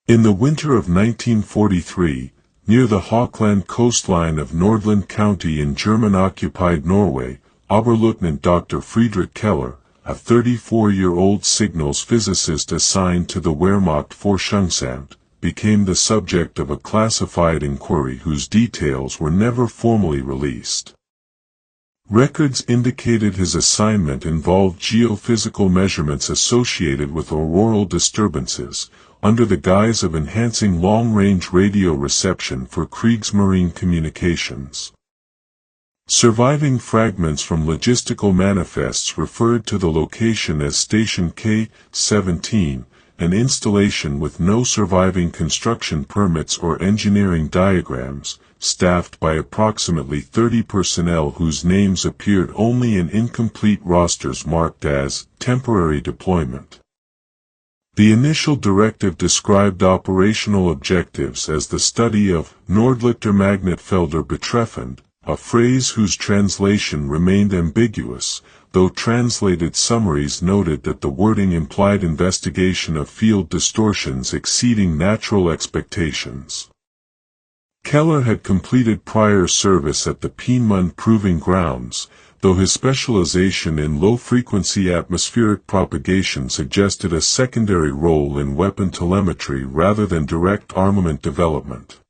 In the winter of 1943, near the Hawkland coastline of Nordland County in German-occupied Norway, Oberleutnant Dr. Friedrich Keller, a 34-year-old signals physicist assigned to the Wehrmacht-Forschungsamt, became the subject of a classified inquiry whose details were never formally released. Records indicated his assignment involved geophysical measurements associated with auroral disturbances, under the guise of enhancing long-range radio reception for Kriegsmarine communications. Surviving fragments from logistical manifests referred to the location as Station K-17, an installation with no surviving construction permits or engineering diagrams, staffed by approximately 30 personnel whose names appeared only in incomplete rosters marked as temporary deployment. The initial directive described operational objectives as the study of Nordlichter Magnetfelder betreffend, a phrase whose translation remained ambiguous, though translated summaries noted that the wording implied investigation of field distortions exceeding natural expectations. Keller had completed prior service at the Peenemünde Proving Grounds, though his specialization in low-frequency atmospheric propagation suggested a secondary role in weapon telemetry rather than direct armament development.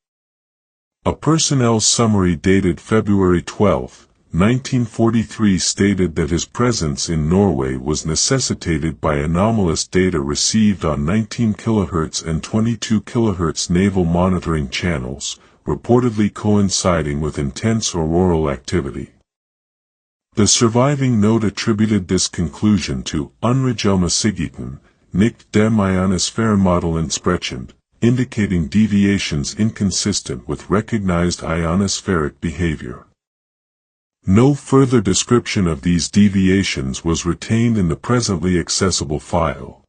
A personnel summary dated February 12, 1943 stated that his presence in Norway was necessitated by anomalous data received on 19 kHz and 22 kHz naval monitoring channels, reportedly coinciding with intense auroral activity. The surviving note attributed this conclusion to unregelmäßigkeiten, nicht dem Ionosphärenmodell entsprechend, indicating deviations inconsistent with recognized ionospheric behavior. No further description of these deviations was retained in the presently accessible file.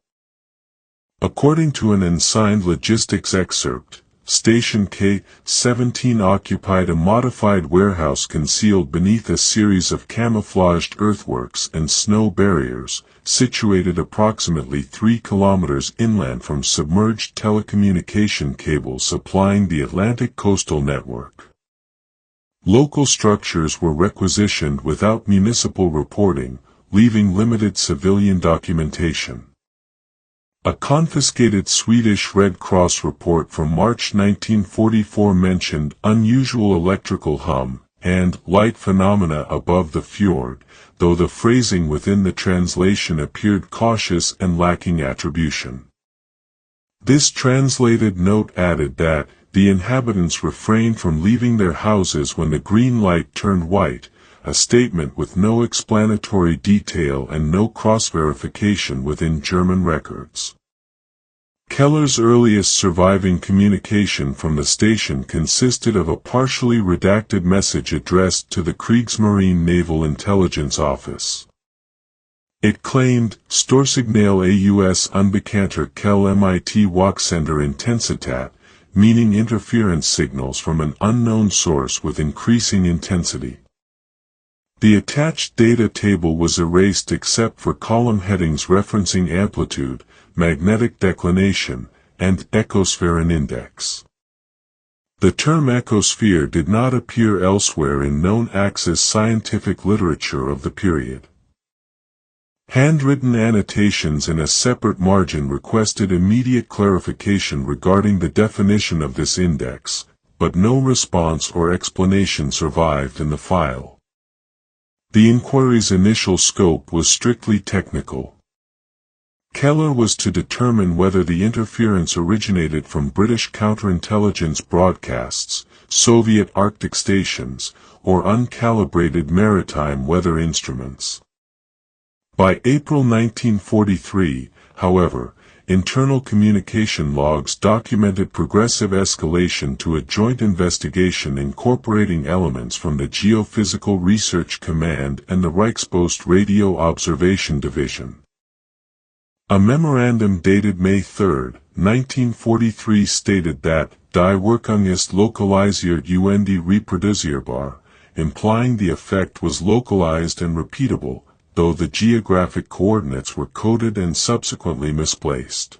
According to an unsigned logistics excerpt, Station K-17 occupied a modified warehouse concealed beneath a series of camouflaged earthworks and snow barriers, situated approximately 3 kilometers inland from submerged telecommunication cables supplying the Atlantic coastal network. Local structures were requisitioned without municipal reporting, leaving limited civilian documentation. A confiscated Swedish Red Cross report from March 1944 mentioned unusual electrical hum and light phenomena above the fjord, though the phrasing within the translation appeared cautious and lacking attribution. This translated note added that the inhabitants refrained from leaving their houses when the green light turned white, a statement with no explanatory detail and no cross-verification within German records. Keller's earliest surviving communication from the station consisted of a partially redacted message addressed to the Kriegsmarine Naval Intelligence Office. It claimed, Storsignal aus unbekannter Quelle mit Wachsender Intensität, meaning interference signals from an unknown source with increasing intensity. The attached data table was erased except for column headings referencing amplitude, magnetic declination, and echosphere index. The term echosphere did not appear elsewhere in known Axis scientific literature of the period. Handwritten annotations in a separate margin requested immediate clarification regarding the definition of this index, but no response or explanation survived in the file. The inquiry's initial scope was strictly technical. Keller was to determine whether the interference originated from British counterintelligence broadcasts, Soviet Arctic stations, or uncalibrated maritime weather instruments. By April 1943, however, internal communication logs documented progressive escalation to a joint investigation incorporating elements from the Geophysical Research Command and the Reichspost Radio Observation Division. A memorandum dated May 3, 1943 stated that Die Wirkung ist lokalisiert und reproduzierbar, implying the effect was localized and repeatable, though the geographic coordinates were coded and subsequently misplaced.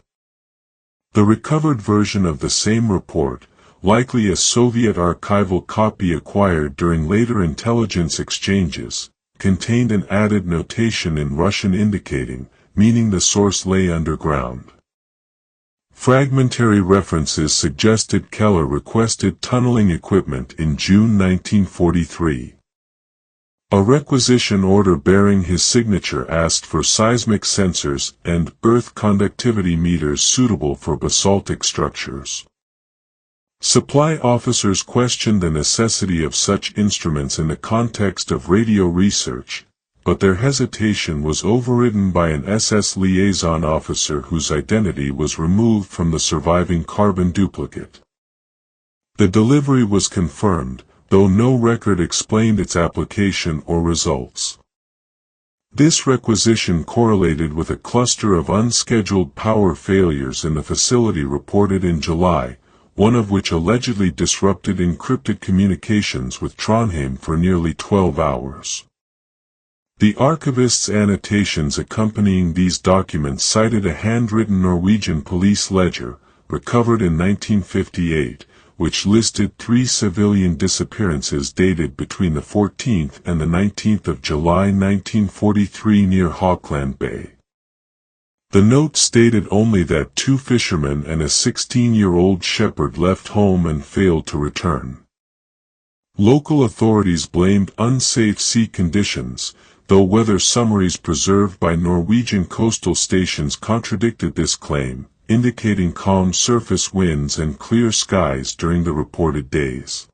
The recovered version of the same report, likely a Soviet archival copy acquired during later intelligence exchanges, contained an added notation in Russian indicating, meaning the source lay underground. Fragmentary references suggested Keller requested tunneling equipment in June 1943. A requisition order bearing his signature asked for seismic sensors and earth conductivity meters suitable for basaltic structures. Supply officers questioned the necessity of such instruments in the context of radio research, but their hesitation was overridden by an SS liaison officer whose identity was removed from the surviving carbon duplicate. The delivery was confirmed, though no record explained its application or results. This requisition correlated with a cluster of unscheduled power failures in the facility reported in July, one of which allegedly disrupted encrypted communications with Trondheim for nearly 12 hours. The archivist's annotations accompanying these documents cited a handwritten Norwegian police ledger, recovered in 1958, which listed 3 civilian disappearances dated between the 14th and the 19th of July 1943 near Hawkland Bay. The note stated only that 2 fishermen and a 16-year-old shepherd left home and failed to return. Local authorities blamed unsafe sea conditions, though weather summaries preserved by Norwegian coastal stations contradicted this claim, indicating calm surface winds and clear skies during the reported days.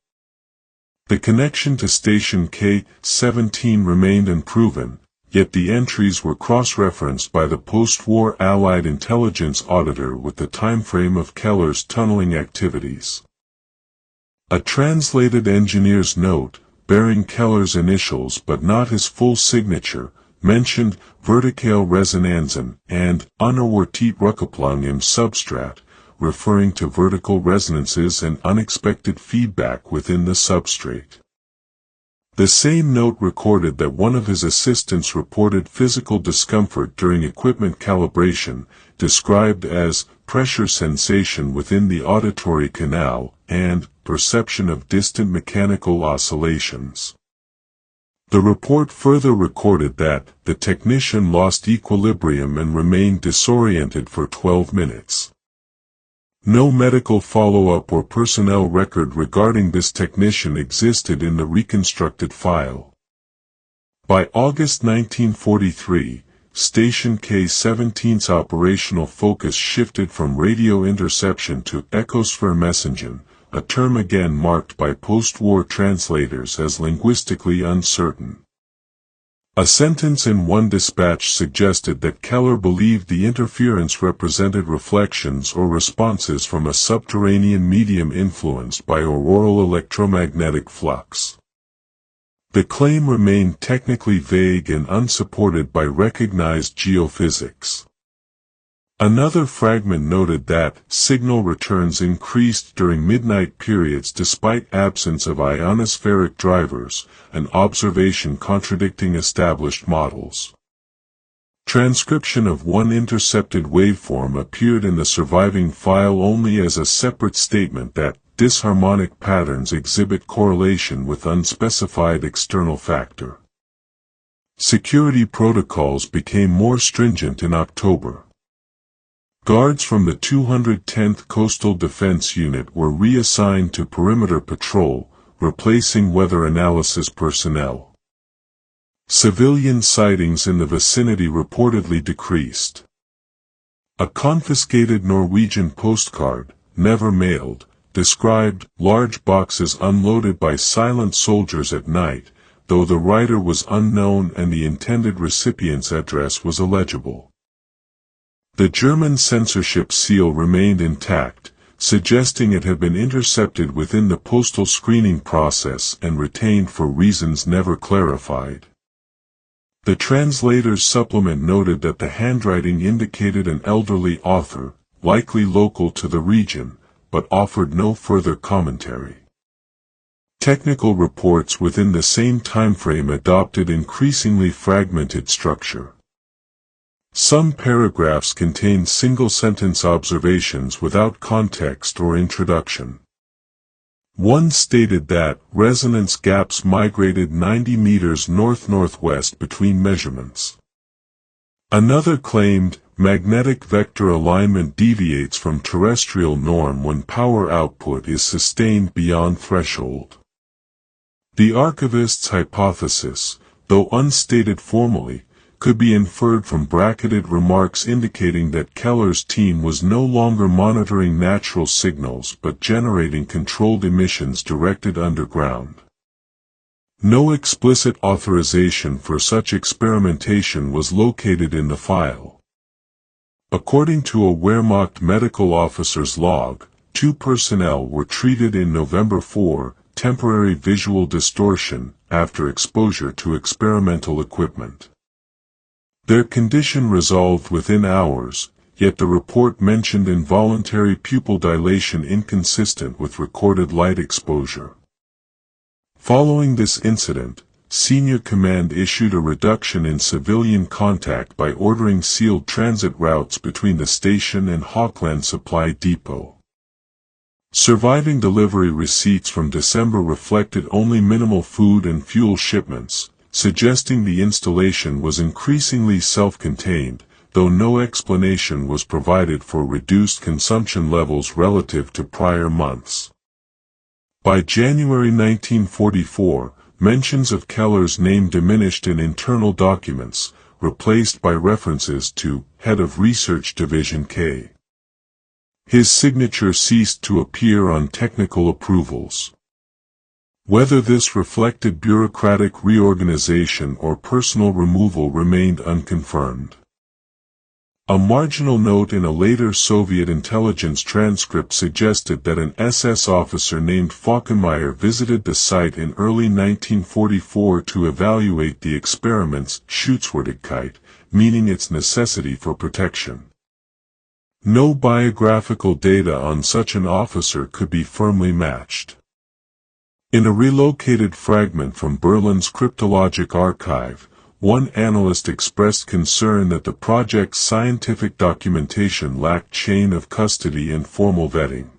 The connection to Station K-17 remained unproven, yet the entries were cross-referenced by the post-war Allied intelligence auditor with the timeframe of Keller's tunneling activities. A translated engineer's note, bearing Keller's initials but not his full signature, mentioned vertikale Resonanzen and unoortiet rukkeplung im substrat, referring to vertical resonances and unexpected feedback within the substrate. The same note recorded that one of his assistants reported physical discomfort during equipment calibration, described as pressure sensation within the auditory canal and perception of distant mechanical oscillations. The report further recorded that the technician lost equilibrium and remained disoriented for 12 minutes. No medical follow-up or personnel record regarding this technician existed in the reconstructed file. By August 1943, Station K-17's operational focus shifted from radio interception to Echosphere messaging, a term again marked by post-war translators as linguistically uncertain. A sentence in one dispatch suggested that Keller believed the interference represented reflections or responses from a subterranean medium influenced by auroral electromagnetic flux. The claim remained technically vague and unsupported by recognized geophysics. Another fragment noted that signal returns increased during midnight periods despite absence of ionospheric drivers, an observation contradicting established models. Transcription of one intercepted waveform appeared in the surviving file only as a separate statement that disharmonic patterns exhibit correlation with unspecified external factor. Security protocols became more stringent in October. Guards from the 210th Coastal Defense Unit were reassigned to perimeter patrol, replacing weather analysis personnel. Civilian sightings in the vicinity reportedly decreased. A confiscated Norwegian postcard, never mailed, described large boxes unloaded by silent soldiers at night, though the writer was unknown and the intended recipient's address was illegible. The German censorship seal remained intact, suggesting it had been intercepted within the postal screening process and retained for reasons never clarified. The translator's supplement noted that the handwriting indicated an elderly author, likely local to the region, but offered no further commentary. Technical reports within the same timeframe adopted increasingly fragmented structure. Some paragraphs contain single-sentence observations without context or introduction. One stated that resonance gaps migrated 90 meters north-northwest between measurements. Another claimed magnetic vector alignment deviates from terrestrial norm when power output is sustained beyond threshold. The archivist's hypothesis, though unstated formally, could be inferred from bracketed remarks indicating that Keller's team was no longer monitoring natural signals but generating controlled emissions directed underground. No explicit authorization for such experimentation was located in the file. According to a Wehrmacht medical officer's log, 2 personnel were treated in November for temporary visual distortion after exposure to experimental equipment. Their condition resolved within hours, yet the report mentioned involuntary pupil dilation inconsistent with recorded light exposure. Following this incident, Senior Command issued a reduction in civilian contact by ordering sealed transit routes between the station and Hawkland Supply Depot. Surviving delivery receipts from December reflected only minimal food and fuel shipments, suggesting the installation was increasingly self-contained, though no explanation was provided for reduced consumption levels relative to prior months. By January 1944, mentions of Keller's name diminished in internal documents, replaced by references to Head of Research Division K. His signature ceased to appear on technical approvals. Whether this reflected bureaucratic reorganization or personal removal remained unconfirmed. A marginal note in a later Soviet intelligence transcript suggested that an SS officer named Falkenmeyer visited the site in early 1944 to evaluate the experiment's Schutzwürdigkeit, meaning its necessity for protection. No biographical data on such an officer could be firmly matched. In a relocated fragment from Berlin's cryptologic archive, one analyst expressed concern that the project's scientific documentation lacked chain of custody and formal vetting.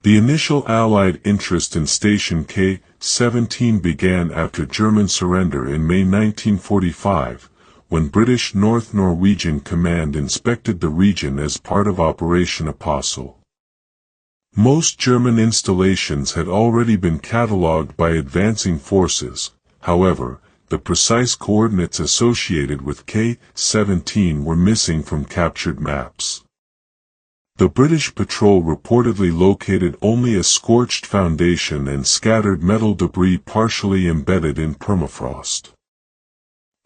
The initial Allied interest in Station K-17 began after German surrender in May 1945, when British North Norwegian Command inspected the region as part of Operation Apostle. Most German installations had already been catalogued by advancing forces, however, the precise coordinates associated with K-17 were missing from captured maps. The British patrol reportedly located only a scorched foundation and scattered metal debris partially embedded in permafrost.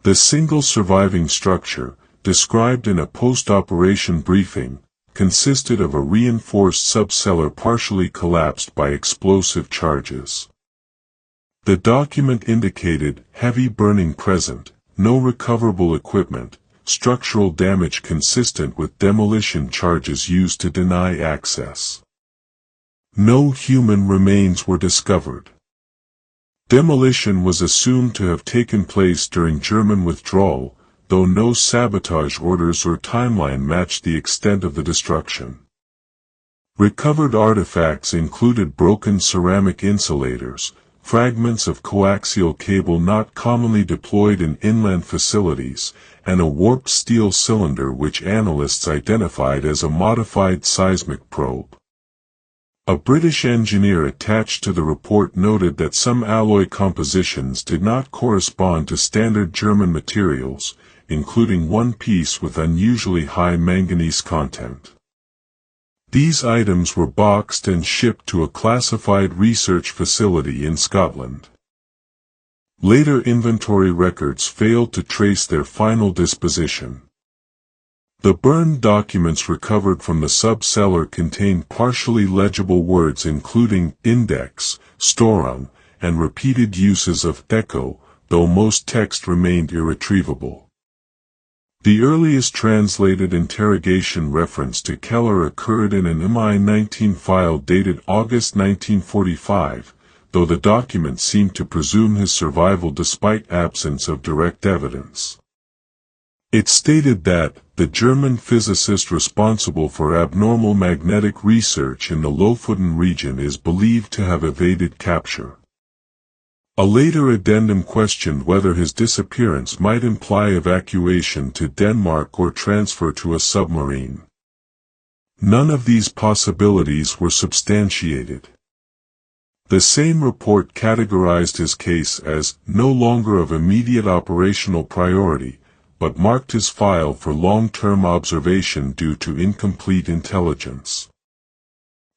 The single surviving structure, described in a post-operation briefing, consisted of a reinforced subcellar partially collapsed by explosive charges. The document indicated heavy burning present, no recoverable equipment, structural damage consistent with demolition charges used to deny access. No human remains were discovered. Demolition was assumed to have taken place during German withdrawal, though no sabotage orders or timeline matched the extent of the destruction. Recovered artifacts included broken ceramic insulators, fragments of coaxial cable not commonly deployed in inland facilities, and a warped steel cylinder which analysts identified as a modified seismic probe. A British engineer attached to the report noted that some alloy compositions did not correspond to standard German materials, including one piece with unusually high manganese content. These items were boxed and shipped to a classified research facility in Scotland. Later inventory records failed to trace their final disposition. The burned documents recovered from the sub-cellar contained partially legible words including index, storung, and repeated uses of echo, though most text remained irretrievable. The earliest translated interrogation reference to Keller occurred in an MI-19 file dated August 1945, though the document seemed to presume his survival despite absence of direct evidence. It stated that the German physicist responsible for abnormal magnetic research in the Lofoten region is believed to have evaded capture. A later addendum questioned whether his disappearance might imply evacuation to Denmark or transfer to a submarine. None of these possibilities were substantiated. The same report categorized his case as no longer of immediate operational priority, but marked his file for long-term observation due to incomplete intelligence.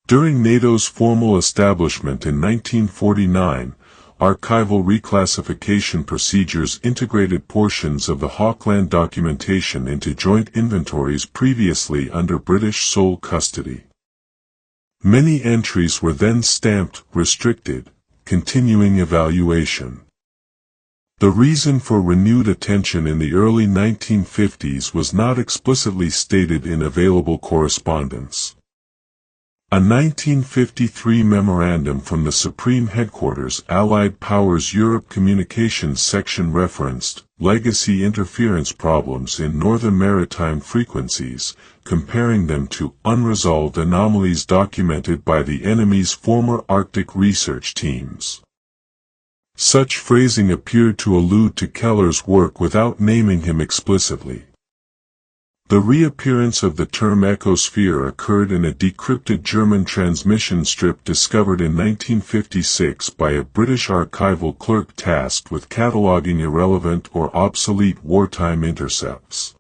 During NATO's formal establishment in 1949, archival reclassification procedures integrated portions of the Hawkland documentation into joint inventories previously under British sole custody. Many entries were then stamped "restricted, continuing evaluation." The reason for renewed attention in the early 1950s was not explicitly stated in available correspondence. A 1953 memorandum from the Supreme Headquarters Allied Powers Europe Communications section referenced legacy interference problems in northern maritime frequencies, comparing them to unresolved anomalies documented by the enemy's former Arctic research teams. Such phrasing appeared to allude to Keller's work without naming him explicitly. The reappearance of the term echosphere occurred in a decrypted German transmission strip discovered in 1956 by a British archival clerk tasked with cataloging irrelevant or obsolete wartime intercepts.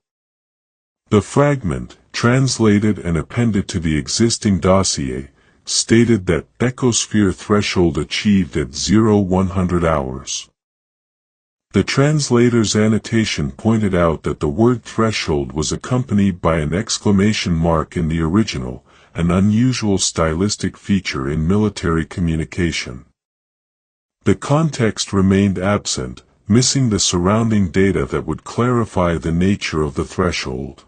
The fragment, translated and appended to the existing dossier, stated that echosphere threshold achieved at 0100 hours. The translator's annotation pointed out that the word threshold was accompanied by an exclamation mark in the original, an unusual stylistic feature in military communication. The context remained absent, missing the surrounding data that would clarify the nature of the threshold.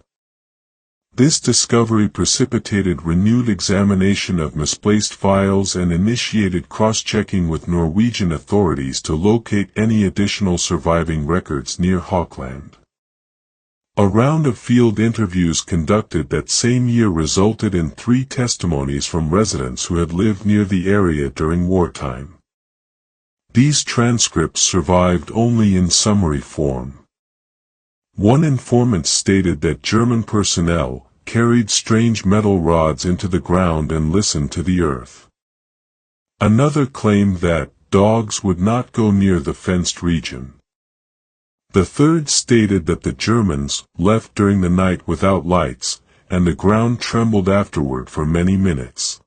This discovery precipitated renewed examination of misplaced files and initiated cross-checking with Norwegian authorities to locate any additional surviving records near Hawkland. A round of field interviews conducted that same year resulted in 3 testimonies from residents who had lived near the area during wartime. These transcripts survived only in summary form. One informant stated that German personnel carried strange metal rods into the ground and listened to the earth. Another claimed that dogs would not go near the fenced region. The third stated that the Germans left during the night without lights, and the ground trembled afterward for many minutes.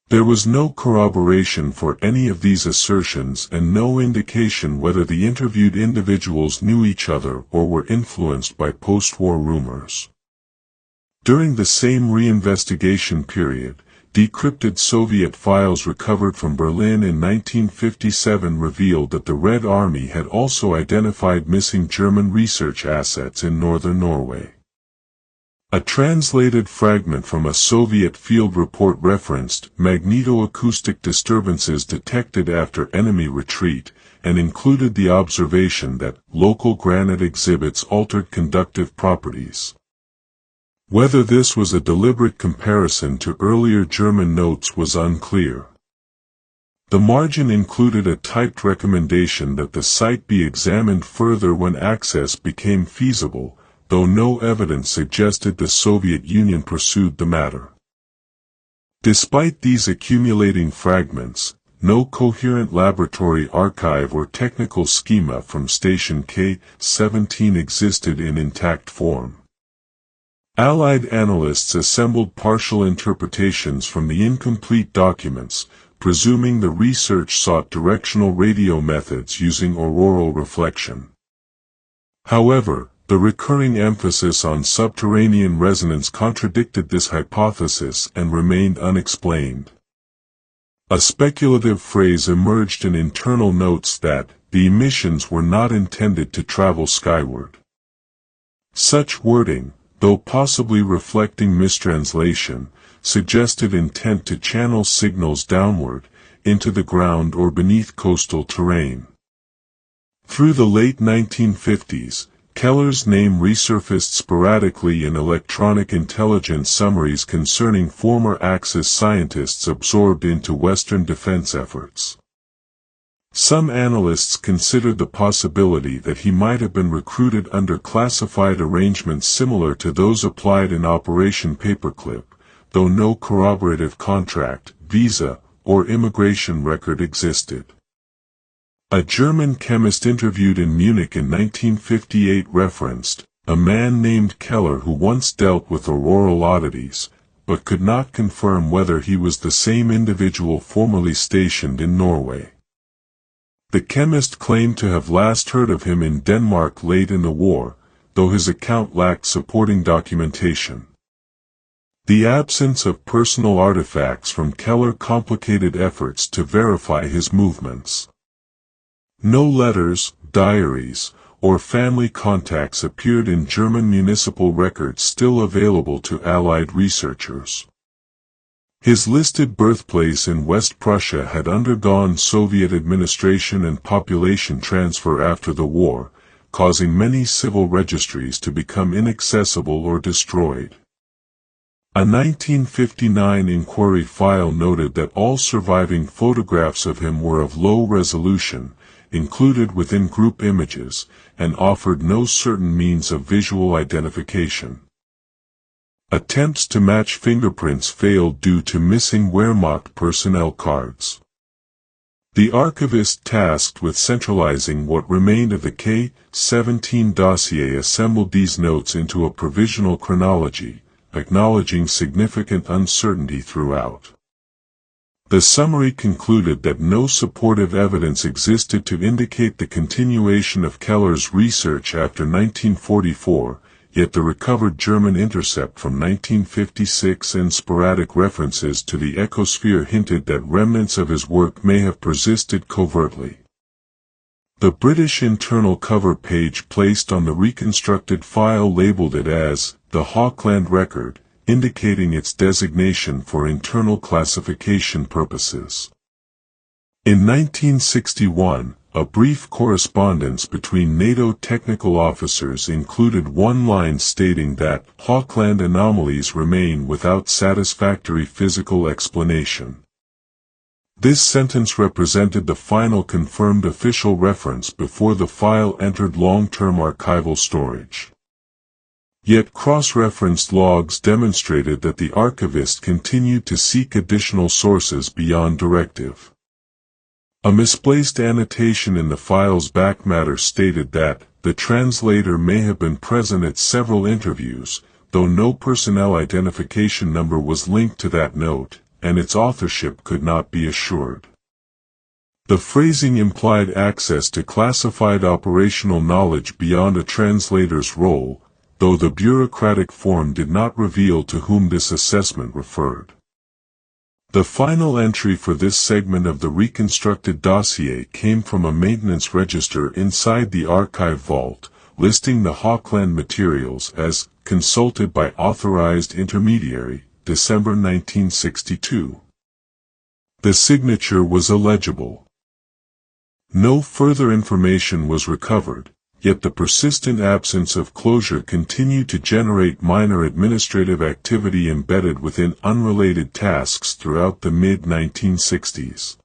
There was no corroboration for any of these assertions and no indication whether the interviewed individuals knew each other or were influenced by post-war rumors. During the same reinvestigation period, decrypted Soviet files recovered from Berlin in 1957 revealed that the Red Army had also identified missing German research assets in northern Norway. A translated fragment from a Soviet field report referenced magnetoacoustic disturbances detected after enemy retreat, and included the observation that local granite exhibits altered conductive properties. Whether this was a deliberate comparison to earlier German notes was unclear. The margin included a typed recommendation that the site be examined further when access became feasible, though no evidence suggested the Soviet Union pursued the matter. Despite these accumulating fragments, no coherent laboratory archive or technical schema from Station K-17 existed in intact form. Allied analysts assembled partial interpretations from the incomplete documents, presuming the research sought directional radio methods using auroral reflection. However, the recurring emphasis on subterranean resonance contradicted this hypothesis and remained unexplained. A speculative phrase emerged in internal notes that the emissions were not intended to travel skyward. Such wording, though possibly reflecting mistranslation, suggested intent to channel signals downward, into the ground or beneath coastal terrain. Through the late 1950s, Keller's name resurfaced sporadically in electronic intelligence summaries concerning former Axis scientists absorbed into Western defense efforts. Some analysts considered the possibility that he might have been recruited under classified arrangements similar to those applied in Operation Paperclip, though no corroborative contract, visa, or immigration record existed. A German chemist interviewed in Munich in 1958 referenced a man named Keller who once dealt with auroral oddities, but could not confirm whether he was the same individual formerly stationed in Norway. The chemist claimed to have last heard of him in Denmark late in the war, though his account lacked supporting documentation. The absence of personal artifacts from Keller complicated efforts to verify his movements. No letters, diaries, or family contacts appeared in German municipal records still available to Allied researchers. His listed birthplace in West Prussia had undergone Soviet administration and population transfer after the war, causing many civil registries to become inaccessible or destroyed. A 1959 inquiry file noted that all surviving photographs of him were of low resolution, included within group images, and offered no certain means of visual identification. Attempts to match fingerprints failed due to missing Wehrmacht personnel cards. The archivist tasked with centralizing what remained of the K-17 dossier assembled these notes into a provisional chronology, acknowledging significant uncertainty throughout. The summary concluded that no supportive evidence existed to indicate the continuation of Keller's research after 1944, yet the recovered German intercept from 1956 and sporadic references to the Echosphere hinted that remnants of his work may have persisted covertly. The British internal cover page placed on the reconstructed file labeled it as the Hawkland Record, indicating its designation for internal classification purposes. In 1961, a brief correspondence between NATO technical officers included one line stating that Hawkland anomalies remain without satisfactory physical explanation. This sentence represented the final confirmed official reference before the file entered long-term archival storage. Yet cross-referenced logs demonstrated that the archivist continued to seek additional sources beyond directive. A misplaced annotation in the file's back matter stated that the translator may have been present at several interviews, though no personnel identification number was linked to that note, and its authorship could not be assured. The phrasing implied access to classified operational knowledge beyond a translator's role, though the bureaucratic form did not reveal to whom this assessment referred. The final entry for this segment of the reconstructed dossier came from a maintenance register inside the archive vault, listing the Hawkland materials as consulted by authorized intermediary, December 1962. The signature was illegible. No further information was recovered, yet the persistent absence of closure continued to generate minor administrative activity embedded within unrelated tasks throughout the mid-1960s.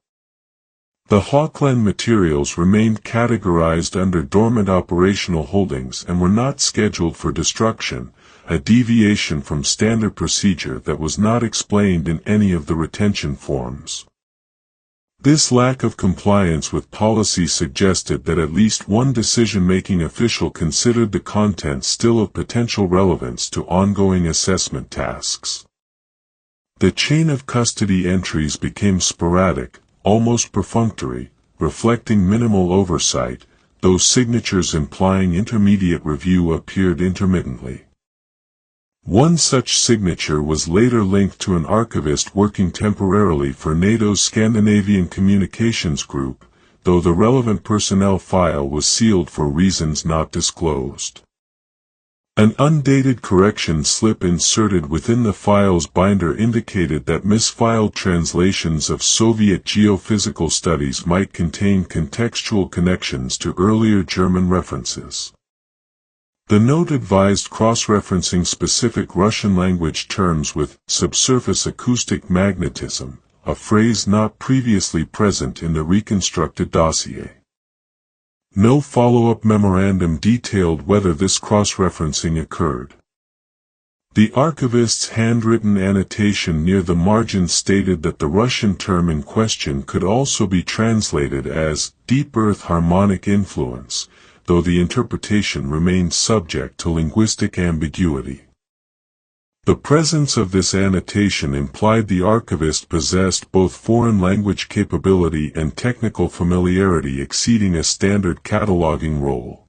The Hawkland materials remained categorized under dormant operational holdings and were not scheduled for destruction, a deviation from standard procedure that was not explained in any of the retention forms. This lack of compliance with policy suggested that at least one decision-making official considered the content still of potential relevance to ongoing assessment tasks. The chain of custody entries became sporadic, almost perfunctory, reflecting minimal oversight, though signatures implying intermediate review appeared intermittently. One such signature was later linked to an archivist working temporarily for NATO's Scandinavian Communications Group, though the relevant personnel file was sealed for reasons not disclosed. An undated correction slip inserted within the file's binder indicated that misfiled translations of Soviet geophysical studies might contain contextual connections to earlier German references. The note advised cross-referencing specific Russian language terms with subsurface acoustic magnetism, a phrase not previously present in the reconstructed dossier. No follow-up memorandum detailed whether this cross-referencing occurred. The archivist's handwritten annotation near the margin stated that the Russian term in question could also be translated as deep earth harmonic influence, though the interpretation remained subject to linguistic ambiguity. The presence of this annotation implied the archivist possessed both foreign language capability and technical familiarity exceeding a standard cataloging role.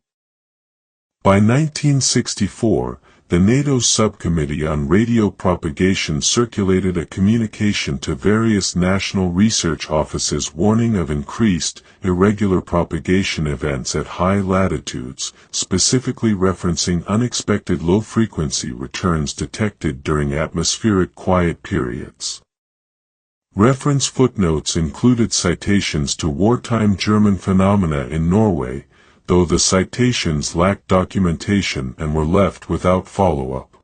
By 1964, the NATO Subcommittee on Radio Propagation circulated a communication to various national research offices warning of increased, irregular propagation events at high latitudes, specifically referencing unexpected low-frequency returns detected during atmospheric quiet periods. Reference footnotes included citations to wartime German phenomena in Norway, though the citations lacked documentation and were left without follow-up.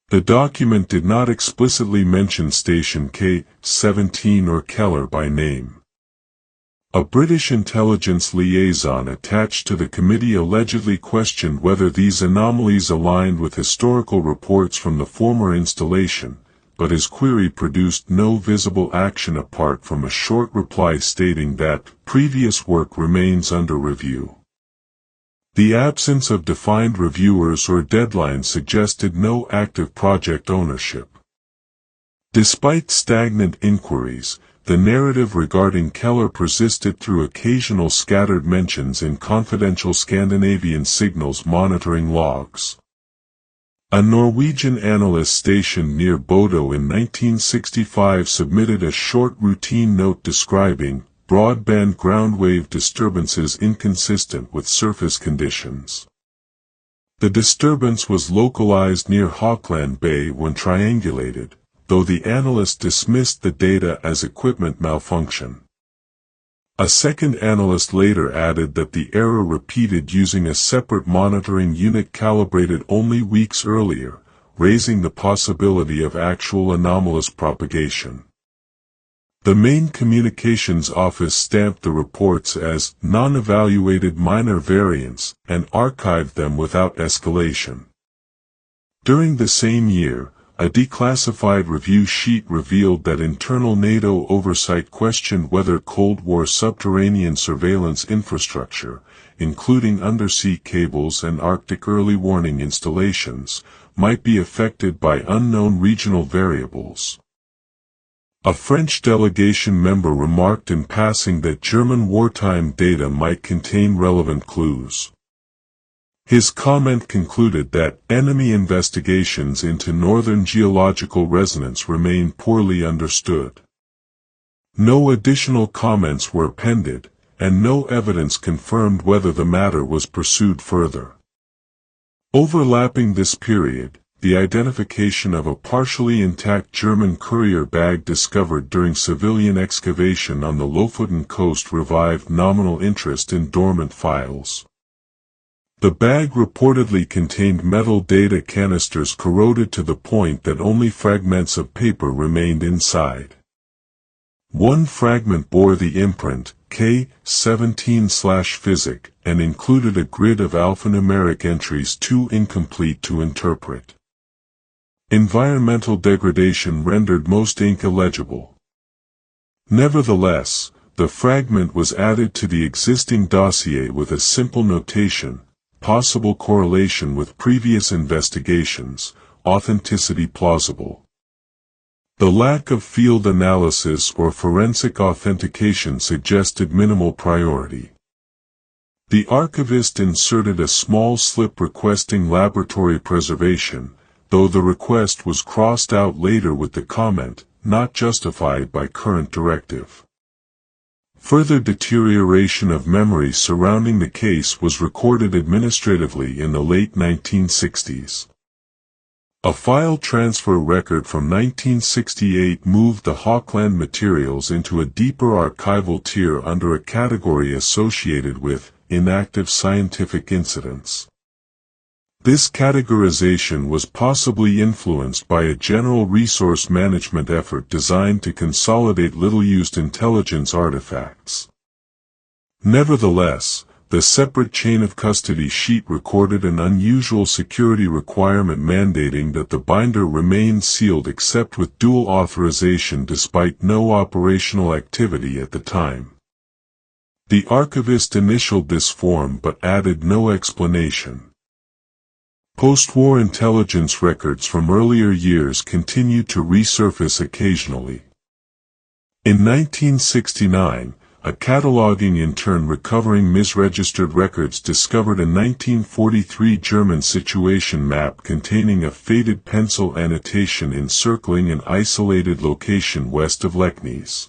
The document did not explicitly mention Station K-17 or Keller by name. A British intelligence liaison attached to the committee allegedly questioned whether these anomalies aligned with historical reports from the former installation, but his query produced no visible action apart from a short reply stating that previous work remains under review. The absence of defined reviewers or deadlines suggested no active project ownership. Despite stagnant inquiries, the narrative regarding Keller persisted through occasional scattered mentions in confidential Scandinavian signals monitoring logs. A Norwegian analyst stationed near Bodo in 1965 submitted a short routine note describing broadband ground wave disturbances inconsistent with surface conditions. The disturbance was localized near Hawkland Bay when triangulated, though the analyst dismissed the data as equipment malfunction. A second analyst later added that the error repeated using a separate monitoring unit calibrated only weeks earlier, raising the possibility of actual anomalous propagation. The main communications office stamped the reports as non-evaluated minor variants and archived them without escalation. During the same year, a declassified review sheet revealed that internal NATO oversight questioned whether Cold War subterranean surveillance infrastructure, including undersea cables and Arctic early warning installations, might be affected by unknown regional variables. A French delegation member remarked in passing that German wartime data might contain relevant clues. His comment concluded that enemy investigations into northern geological resonance remain poorly understood. No additional comments were appended, and no evidence confirmed whether the matter was pursued further. Overlapping this period, the identification of a partially intact German courier bag discovered during civilian excavation on the Lofoten coast revived nominal interest in dormant files. The bag reportedly contained metal data canisters corroded to the point that only fragments of paper remained inside. One fragment bore the imprint K-17/Physic and included a grid of alphanumeric entries too incomplete to interpret. Environmental degradation rendered most ink illegible. Nevertheless, the fragment was added to the existing dossier with a simple notation: possible correlation with previous investigations, authenticity plausible. The lack of field analysis or forensic authentication suggested minimal priority. The archivist inserted a small slip requesting laboratory preservation, though the request was crossed out later with the comment, "not justified by current directive." Further deterioration of memory surrounding the case was recorded administratively in the late 1960s. A file transfer record from 1968 moved the Hawkland materials into a deeper archival tier under a category associated with inactive scientific incidents. This categorization was possibly influenced by a general resource management effort designed to consolidate little-used intelligence artifacts. Nevertheless, the separate chain of custody sheet recorded an unusual security requirement mandating that the binder remain sealed except with dual authorization despite no operational activity at the time. The archivist initialed this form but added no explanation. Post-war intelligence records from earlier years continued to resurface occasionally. In 1969, a cataloging intern recovering misregistered records discovered a 1943 German situation map containing a faded pencil annotation encircling an isolated location west of Leknes.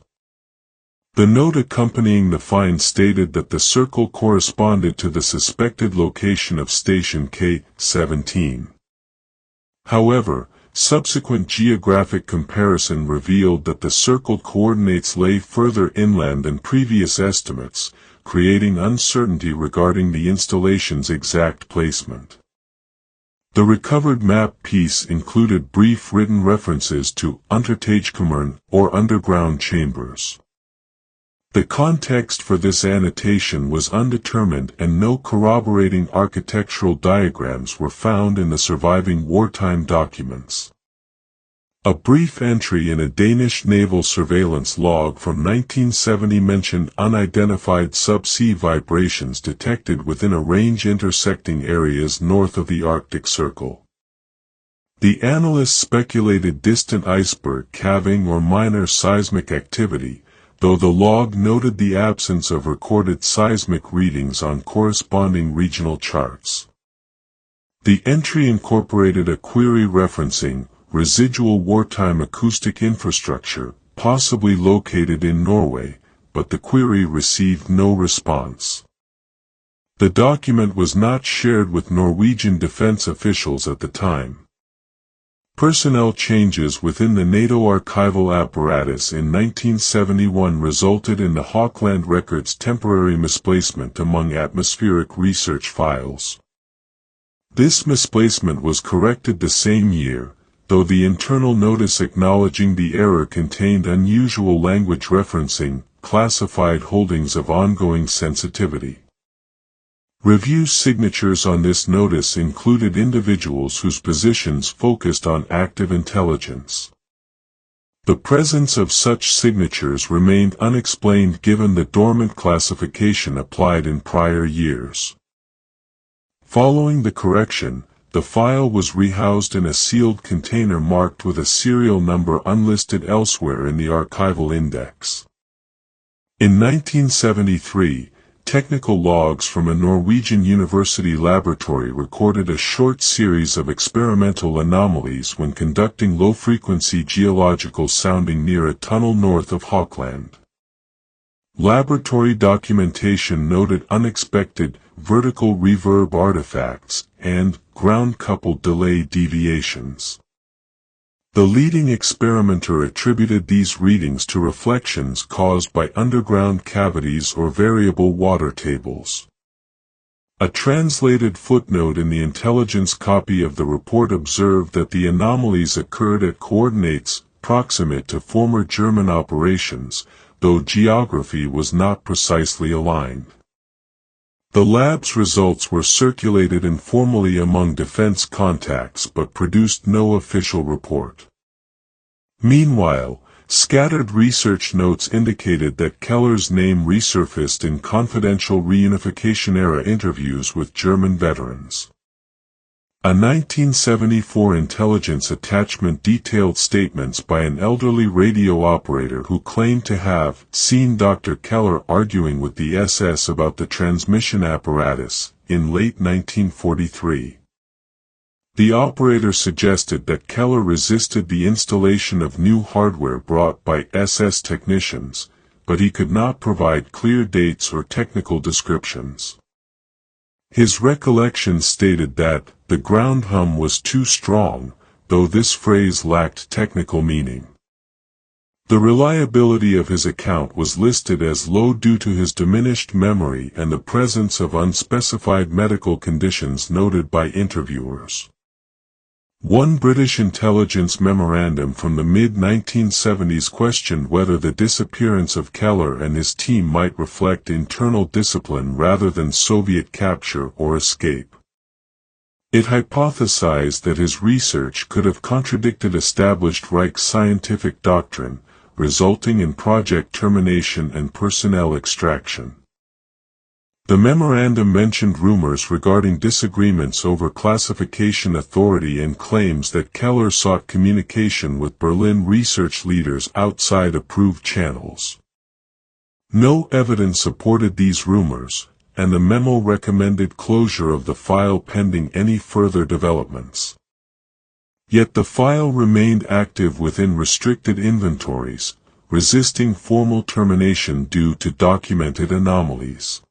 The note accompanying the find stated that the circle corresponded to the suspected location of Station K-17. However, subsequent geographic comparison revealed that the circled coordinates lay further inland than previous estimates, creating uncertainty regarding the installation's exact placement. The recovered map piece included brief written references to Untertagekammern or underground chambers. The context for this annotation was undetermined and no corroborating architectural diagrams were found in the surviving wartime documents. A brief entry in a Danish naval surveillance log from 1970 mentioned unidentified subsea vibrations detected within a range intersecting areas north of the Arctic Circle. The analysts speculated distant iceberg calving or minor seismic activity, though the log noted the absence of recorded seismic readings on corresponding regional charts. The entry incorporated a query referencing residual wartime acoustic infrastructure, possibly located in Norway, but the query received no response. The document was not shared with Norwegian defense officials at the time. Personnel changes within the NATO archival apparatus in 1971 resulted in the Hawkland record's temporary misplacement among atmospheric research files. This misplacement was corrected the same year, though the internal notice acknowledging the error contained unusual language referencing classified holdings of ongoing sensitivity. Review signatures on this notice included individuals whose positions focused on active intelligence. The presence of such signatures remained unexplained given the dormant classification applied in prior years. Following the correction, the file was rehoused in a sealed container marked with a serial number unlisted elsewhere in the archival index. In 1973, technical logs from a Norwegian university laboratory recorded a short series of experimental anomalies when conducting low-frequency geological sounding near a tunnel north of Hawkland. Laboratory documentation noted unexpected vertical reverb artifacts and ground-coupled delay deviations. The leading experimenter attributed these readings to reflections caused by underground cavities or variable water tables. A translated footnote in the intelligence copy of the report observed that the anomalies occurred at coordinates proximate to former German operations, though geography was not precisely aligned. The lab's results were circulated informally among defense contacts but produced no official report. Meanwhile, scattered research notes indicated that Keller's name resurfaced in confidential reunification-era interviews with German veterans. A 1974 intelligence attachment detailed statements by an elderly radio operator who claimed to have seen Dr. Keller arguing with the SS about the transmission apparatus in late 1943. The operator suggested that Keller resisted the installation of new hardware brought by SS technicians, but he could not provide clear dates or technical descriptions. His recollections stated that the ground hum was too strong, though this phrase lacked technical meaning. The reliability of his account was listed as low due to his diminished memory and the presence of unspecified medical conditions noted by interviewers. One British intelligence memorandum from the mid-1970s questioned whether the disappearance of Keller and his team might reflect internal discipline rather than Soviet capture or escape. It hypothesized that his research could have contradicted established Reich scientific doctrine, resulting in project termination and personnel extraction. The memorandum mentioned rumors regarding disagreements over classification authority and claims that Keller sought communication with Berlin research leaders outside approved channels. No evidence supported these rumors, and the memo recommended closure of the file pending any further developments. Yet the file remained active within restricted inventories, resisting formal termination due to documented anomalies.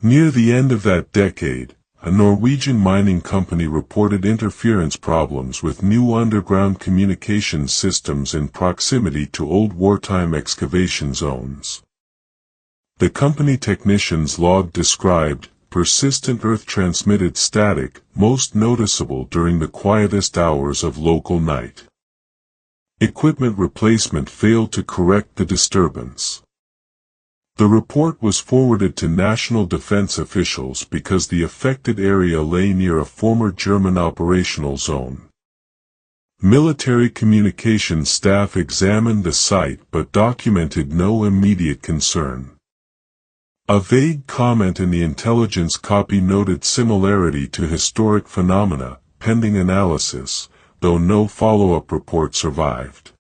Near the end of that decade, a Norwegian mining company reported interference problems with new underground communication systems in proximity to old wartime excavation zones. The company technicians' log described persistent earth-transmitted static, most noticeable during the quietest hours of local night. Equipment replacement failed to correct the disturbance. The report was forwarded to national defense officials because the affected area lay near a former German operational zone. Military communications staff examined the site but documented no immediate concern. A vague comment in the intelligence copy noted similarity to historic phenomena, pending analysis, though no follow-up report survived.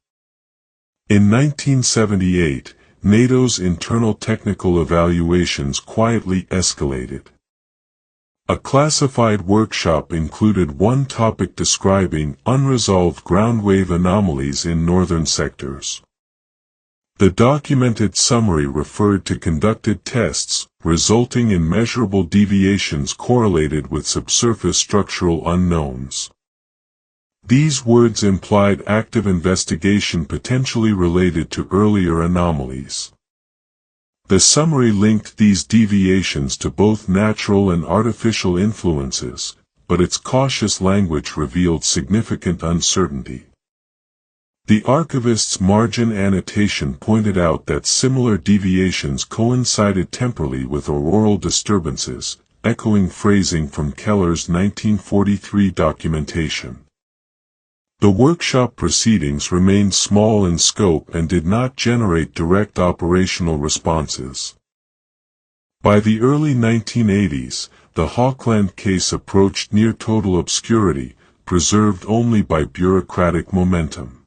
In 1978, NATO's internal technical evaluations quietly escalated. A classified workshop included one topic describing unresolved ground wave anomalies in northern sectors. The documented summary referred to conducted tests, resulting in measurable deviations correlated with subsurface structural unknowns. These words implied active investigation potentially related to earlier anomalies. The summary linked these deviations to both natural and artificial influences, but its cautious language revealed significant uncertainty. The archivist's margin annotation pointed out that similar deviations coincided temporally with auroral disturbances, echoing phrasing from Keller's 1943 documentation. The workshop proceedings remained small in scope and did not generate direct operational responses. By the early 1980s, the Hawkland case approached near total obscurity, preserved only by bureaucratic momentum.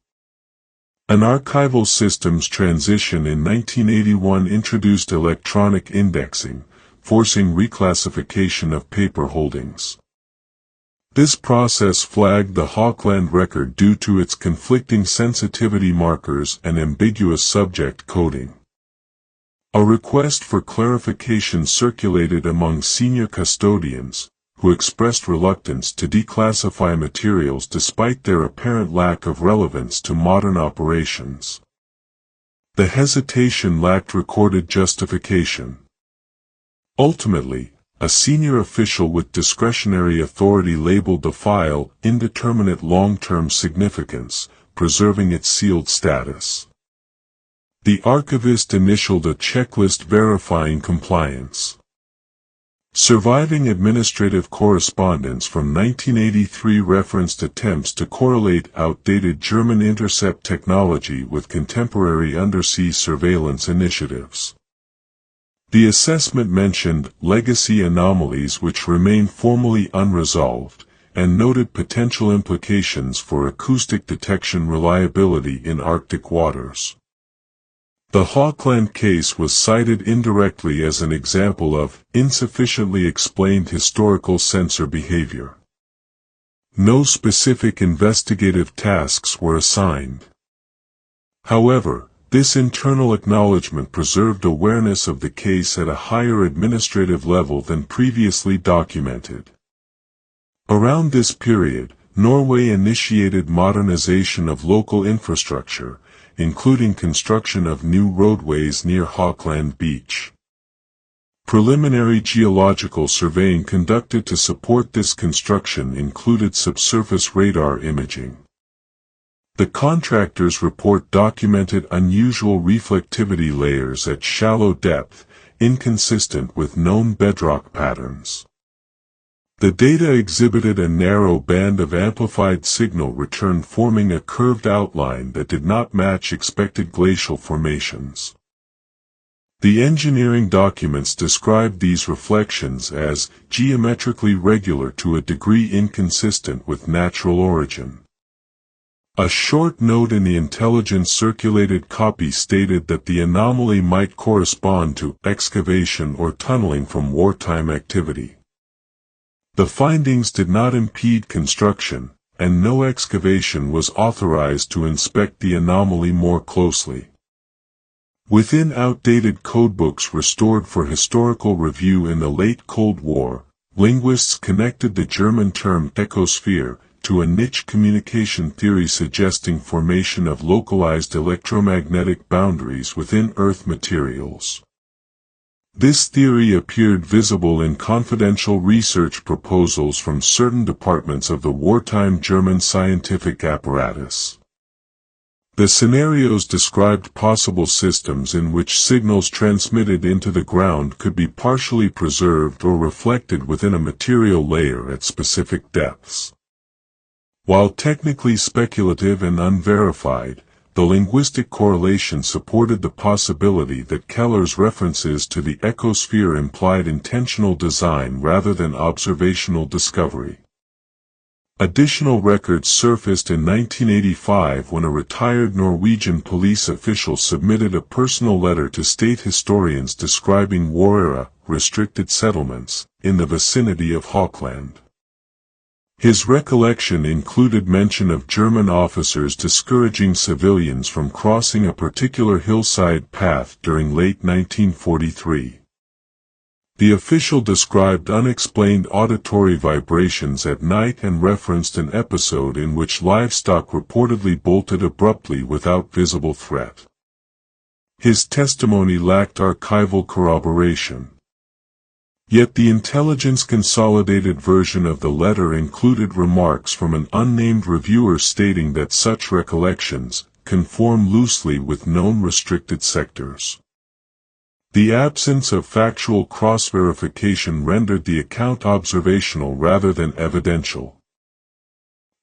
An archival systems transition in 1981 introduced electronic indexing, forcing reclassification of paper holdings. This process flagged the Hawkland record due to its conflicting sensitivity markers and ambiguous subject coding. A request for clarification circulated among senior custodians, who expressed reluctance to declassify materials despite their apparent lack of relevance to modern operations. The hesitation lacked recorded justification. Ultimately, a senior official with discretionary authority labeled the file indeterminate long-term significance, preserving its sealed status. The archivist initialed a checklist verifying compliance. Surviving administrative correspondence from 1983 referenced attempts to correlate outdated German intercept technology with contemporary undersea surveillance initiatives. The assessment mentioned legacy anomalies which remain formally unresolved, and noted potential implications for acoustic detection reliability in Arctic waters. The Hawkland case was cited indirectly as an example of insufficiently explained historical sensor behavior. No specific investigative tasks were assigned. However, this internal acknowledgement preserved awareness of the case at a higher administrative level than previously documented. Around this period, Norway initiated modernization of local infrastructure, including construction of new roadways near Auckland Beach. Preliminary geological surveying conducted to support this construction included subsurface radar imaging. The contractor's report documented unusual reflectivity layers at shallow depth, inconsistent with known bedrock patterns. The data exhibited a narrow band of amplified signal return forming a curved outline that did not match expected glacial formations. The engineering documents described these reflections as geometrically regular to a degree inconsistent with natural origin. A short note in the intelligence circulated copy stated that the anomaly might correspond to excavation or tunneling from wartime activity. The findings did not impede construction, and no excavation was authorized to inspect the anomaly more closely. Within outdated codebooks restored for historical review in the late Cold War, linguists connected the German term Echosphere to a niche communication theory suggesting formation of localized electromagnetic boundaries within Earth materials. This theory appeared visible in confidential research proposals from certain departments of the wartime German scientific apparatus. The scenarios described possible systems in which signals transmitted into the ground could be partially preserved or reflected within a material layer at specific depths. While technically speculative and unverified, the linguistic correlation supported the possibility that Keller's references to the echosphere implied intentional design rather than observational discovery. Additional records surfaced in 1985 when a retired Norwegian police official submitted a personal letter to state historians describing war-era, restricted settlements, in the vicinity of Auckland. His recollection included mention of German officers discouraging civilians from crossing a particular hillside path during late 1943. The official described unexplained auditory vibrations at night and referenced an episode in which livestock reportedly bolted abruptly without visible threat. His testimony lacked archival corroboration. Yet the Intelligence Consolidated version of the letter included remarks from an unnamed reviewer stating that such recollections conform loosely with known restricted sectors. The absence of factual cross-verification rendered the account observational rather than evidential.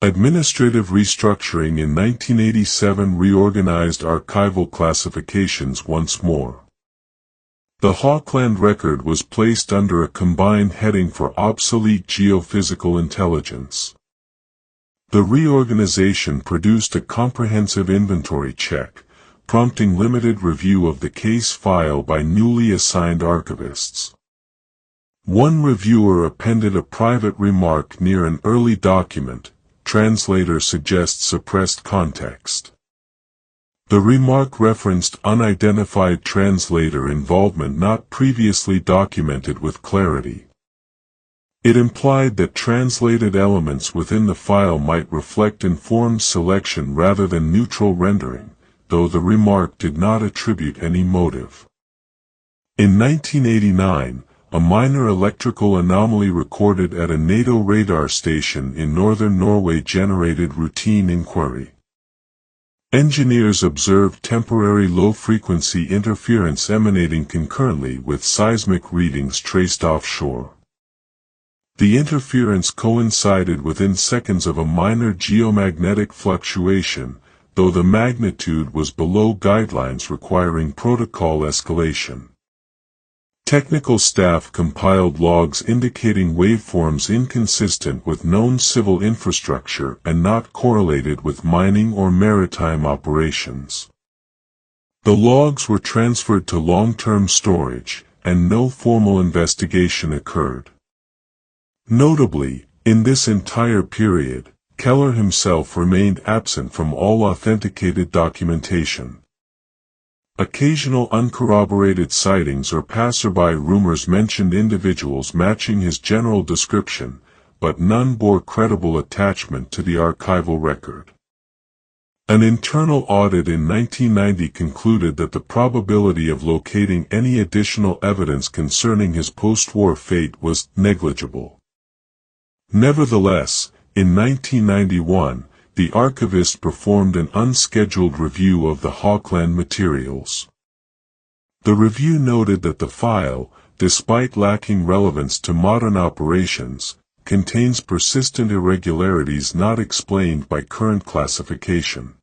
Administrative restructuring in 1987 reorganized archival classifications once more. The Auckland record was placed under a combined heading for obsolete geophysical intelligence. The reorganization produced a comprehensive inventory check, prompting limited review of the case file by newly assigned archivists. One reviewer appended a private remark near an early document. Translator suggests suppressed context. The remark referenced unidentified translator involvement not previously documented with clarity. It implied that translated elements within the file might reflect informed selection rather than neutral rendering, though the remark did not attribute any motive. In 1989, a minor electrical anomaly recorded at a NATO radar station in northern Norway generated routine inquiry. Engineers observed temporary low-frequency interference emanating concurrently with seismic readings traced offshore. The interference coincided within seconds of a minor geomagnetic fluctuation, though the magnitude was below guidelines requiring protocol escalation. Technical staff compiled logs indicating waveforms inconsistent with known civil infrastructure and not correlated with mining or maritime operations. The logs were transferred to long-term storage, and no formal investigation occurred. Notably, in this entire period, Keller himself remained absent from all authenticated documentation. Occasional uncorroborated sightings or passerby rumors mentioned individuals matching his general description, but none bore credible attachment to the archival record. An internal audit in 1990 concluded that the probability of locating any additional evidence concerning his post-war fate was negligible. Nevertheless, in 1991, the archivist performed an unscheduled review of the Hawkland materials. The review noted that the file, despite lacking relevance to modern operations, contains persistent irregularities not explained by current classification.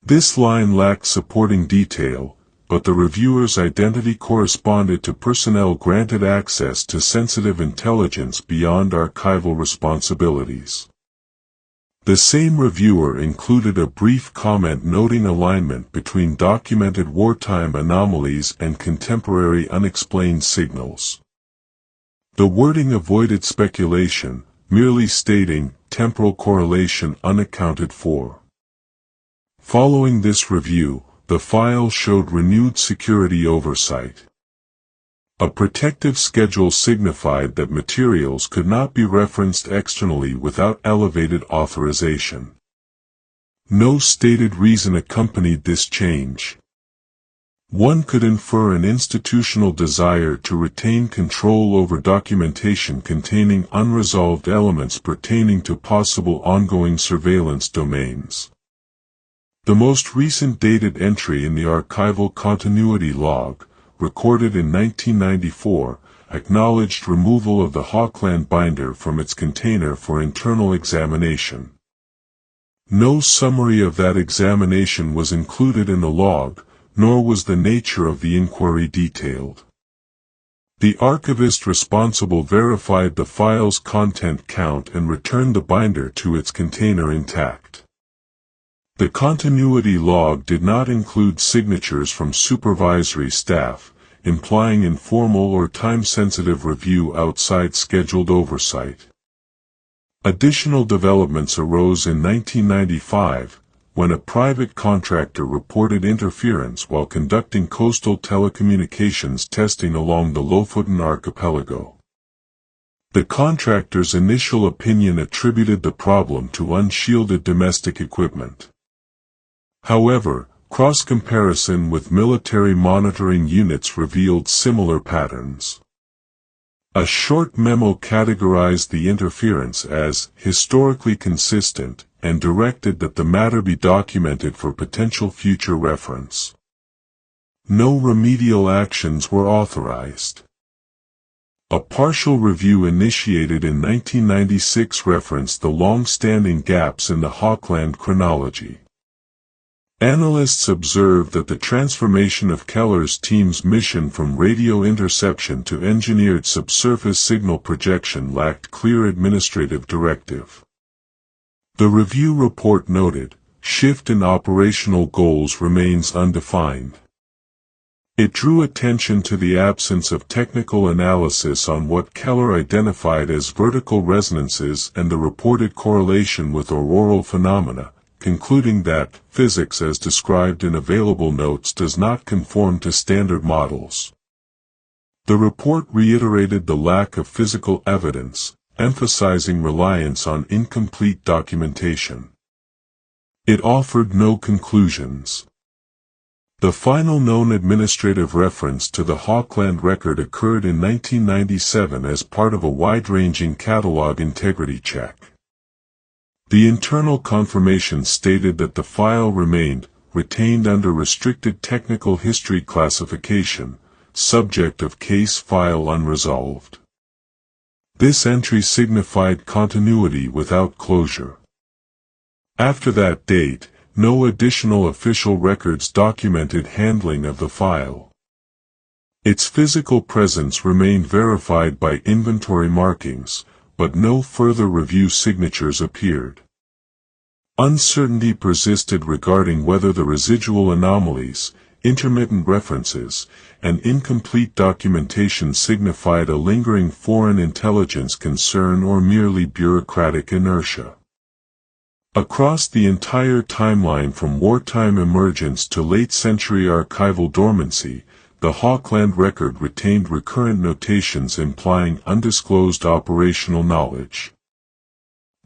This line lacked supporting detail, but the reviewer's identity corresponded to personnel granted access to sensitive intelligence beyond archival responsibilities. The same reviewer included a brief comment noting alignment between documented wartime anomalies and contemporary unexplained signals. The wording avoided speculation, merely stating temporal correlation unaccounted for. Following this review, the file showed renewed security oversight. A protective schedule signified that materials could not be referenced externally without elevated authorization. No stated reason accompanied this change. One could infer an institutional desire to retain control over documentation containing unresolved elements pertaining to possible ongoing surveillance domains. The most recent dated entry in the archival continuity log, recorded in 1994, acknowledged removal of the Hawkland binder from its container for internal examination. No summary of that examination was included in the log, nor was the nature of the inquiry detailed. The archivist responsible verified the file's content count and returned the binder to its container intact. The continuity log did not include signatures from supervisory staff, implying informal or time-sensitive review outside scheduled oversight. Additional developments arose in 1995, when a private contractor reported interference while conducting coastal telecommunications testing along the Lofoten archipelago. The contractor's initial opinion attributed the problem to unshielded domestic equipment. However, cross-comparison with military monitoring units revealed similar patterns. A short memo categorized the interference as historically consistent and directed that the matter be documented for potential future reference. No remedial actions were authorized. A partial review initiated in 1996 referenced the long-standing gaps in the Hawkland chronology. Analysts observed that the transformation of Keller's team's mission from radio interception to engineered subsurface signal projection lacked clear administrative directive. The review report noted, shift in operational goals remains undefined. It drew attention to the absence of technical analysis on what Keller identified as vertical resonances and the reported correlation with auroral phenomena, concluding that physics as described in available notes does not conform to standard models. The report reiterated the lack of physical evidence, emphasizing reliance on incomplete documentation. It offered no conclusions. The final known administrative reference to the Hawkland record occurred in 1997 as part of a wide-ranging catalog integrity check. The internal confirmation stated that the file remained retained under restricted technical history classification, subject of case file unresolved. This entry signified continuity without closure. After that date, no additional official records documented handling of the file. Its physical presence remained verified by inventory markings, but no further review signatures appeared. Uncertainty persisted regarding whether the residual anomalies, intermittent references, and incomplete documentation signified a lingering foreign intelligence concern or merely bureaucratic inertia. Across the entire timeline from wartime emergence to late-century archival dormancy, the Hawkland record retained recurrent notations implying undisclosed operational knowledge.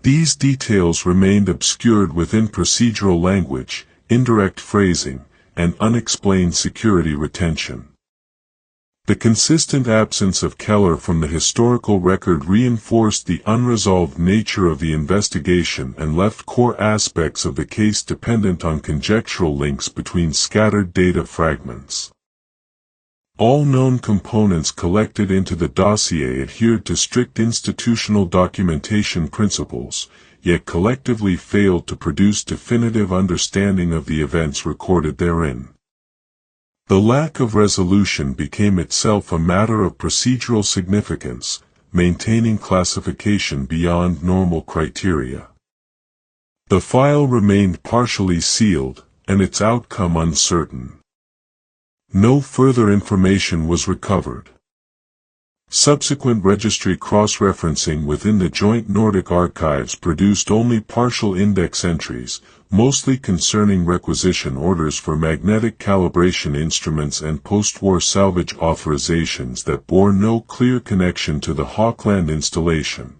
These details remained obscured within procedural language, indirect phrasing, and unexplained security retention. The consistent absence of Keller from the historical record reinforced the unresolved nature of the investigation and left core aspects of the case dependent on conjectural links between scattered data fragments. All known components collected into the dossier adhered to strict institutional documentation principles, yet collectively failed to produce definitive understanding of the events recorded therein. The lack of resolution became itself a matter of procedural significance, maintaining classification beyond normal criteria. The file remained partially sealed, and its outcome uncertain. No further information was recovered. Subsequent registry cross-referencing within the joint Nordic archives produced only partial index entries, mostly concerning requisition orders for magnetic calibration instruments and post-war salvage authorizations that bore no clear connection to the Hawkland installation.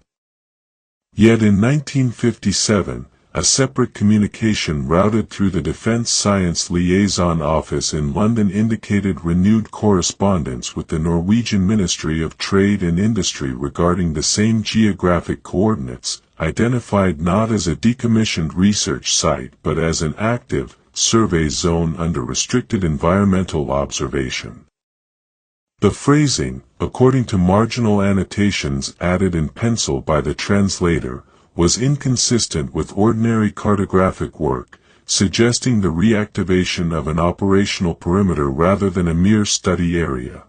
Yet in 1957, a separate communication routed through the Defense Science Liaison Office in London indicated renewed correspondence with the Norwegian Ministry of Trade and Industry regarding the same geographic coordinates, identified not as a decommissioned research site but as an active, survey zone under restricted environmental observation. The phrasing, according to marginal annotations added in pencil by the translator, was inconsistent with ordinary cartographic work, suggesting the reactivation of an operational perimeter rather than a mere study area.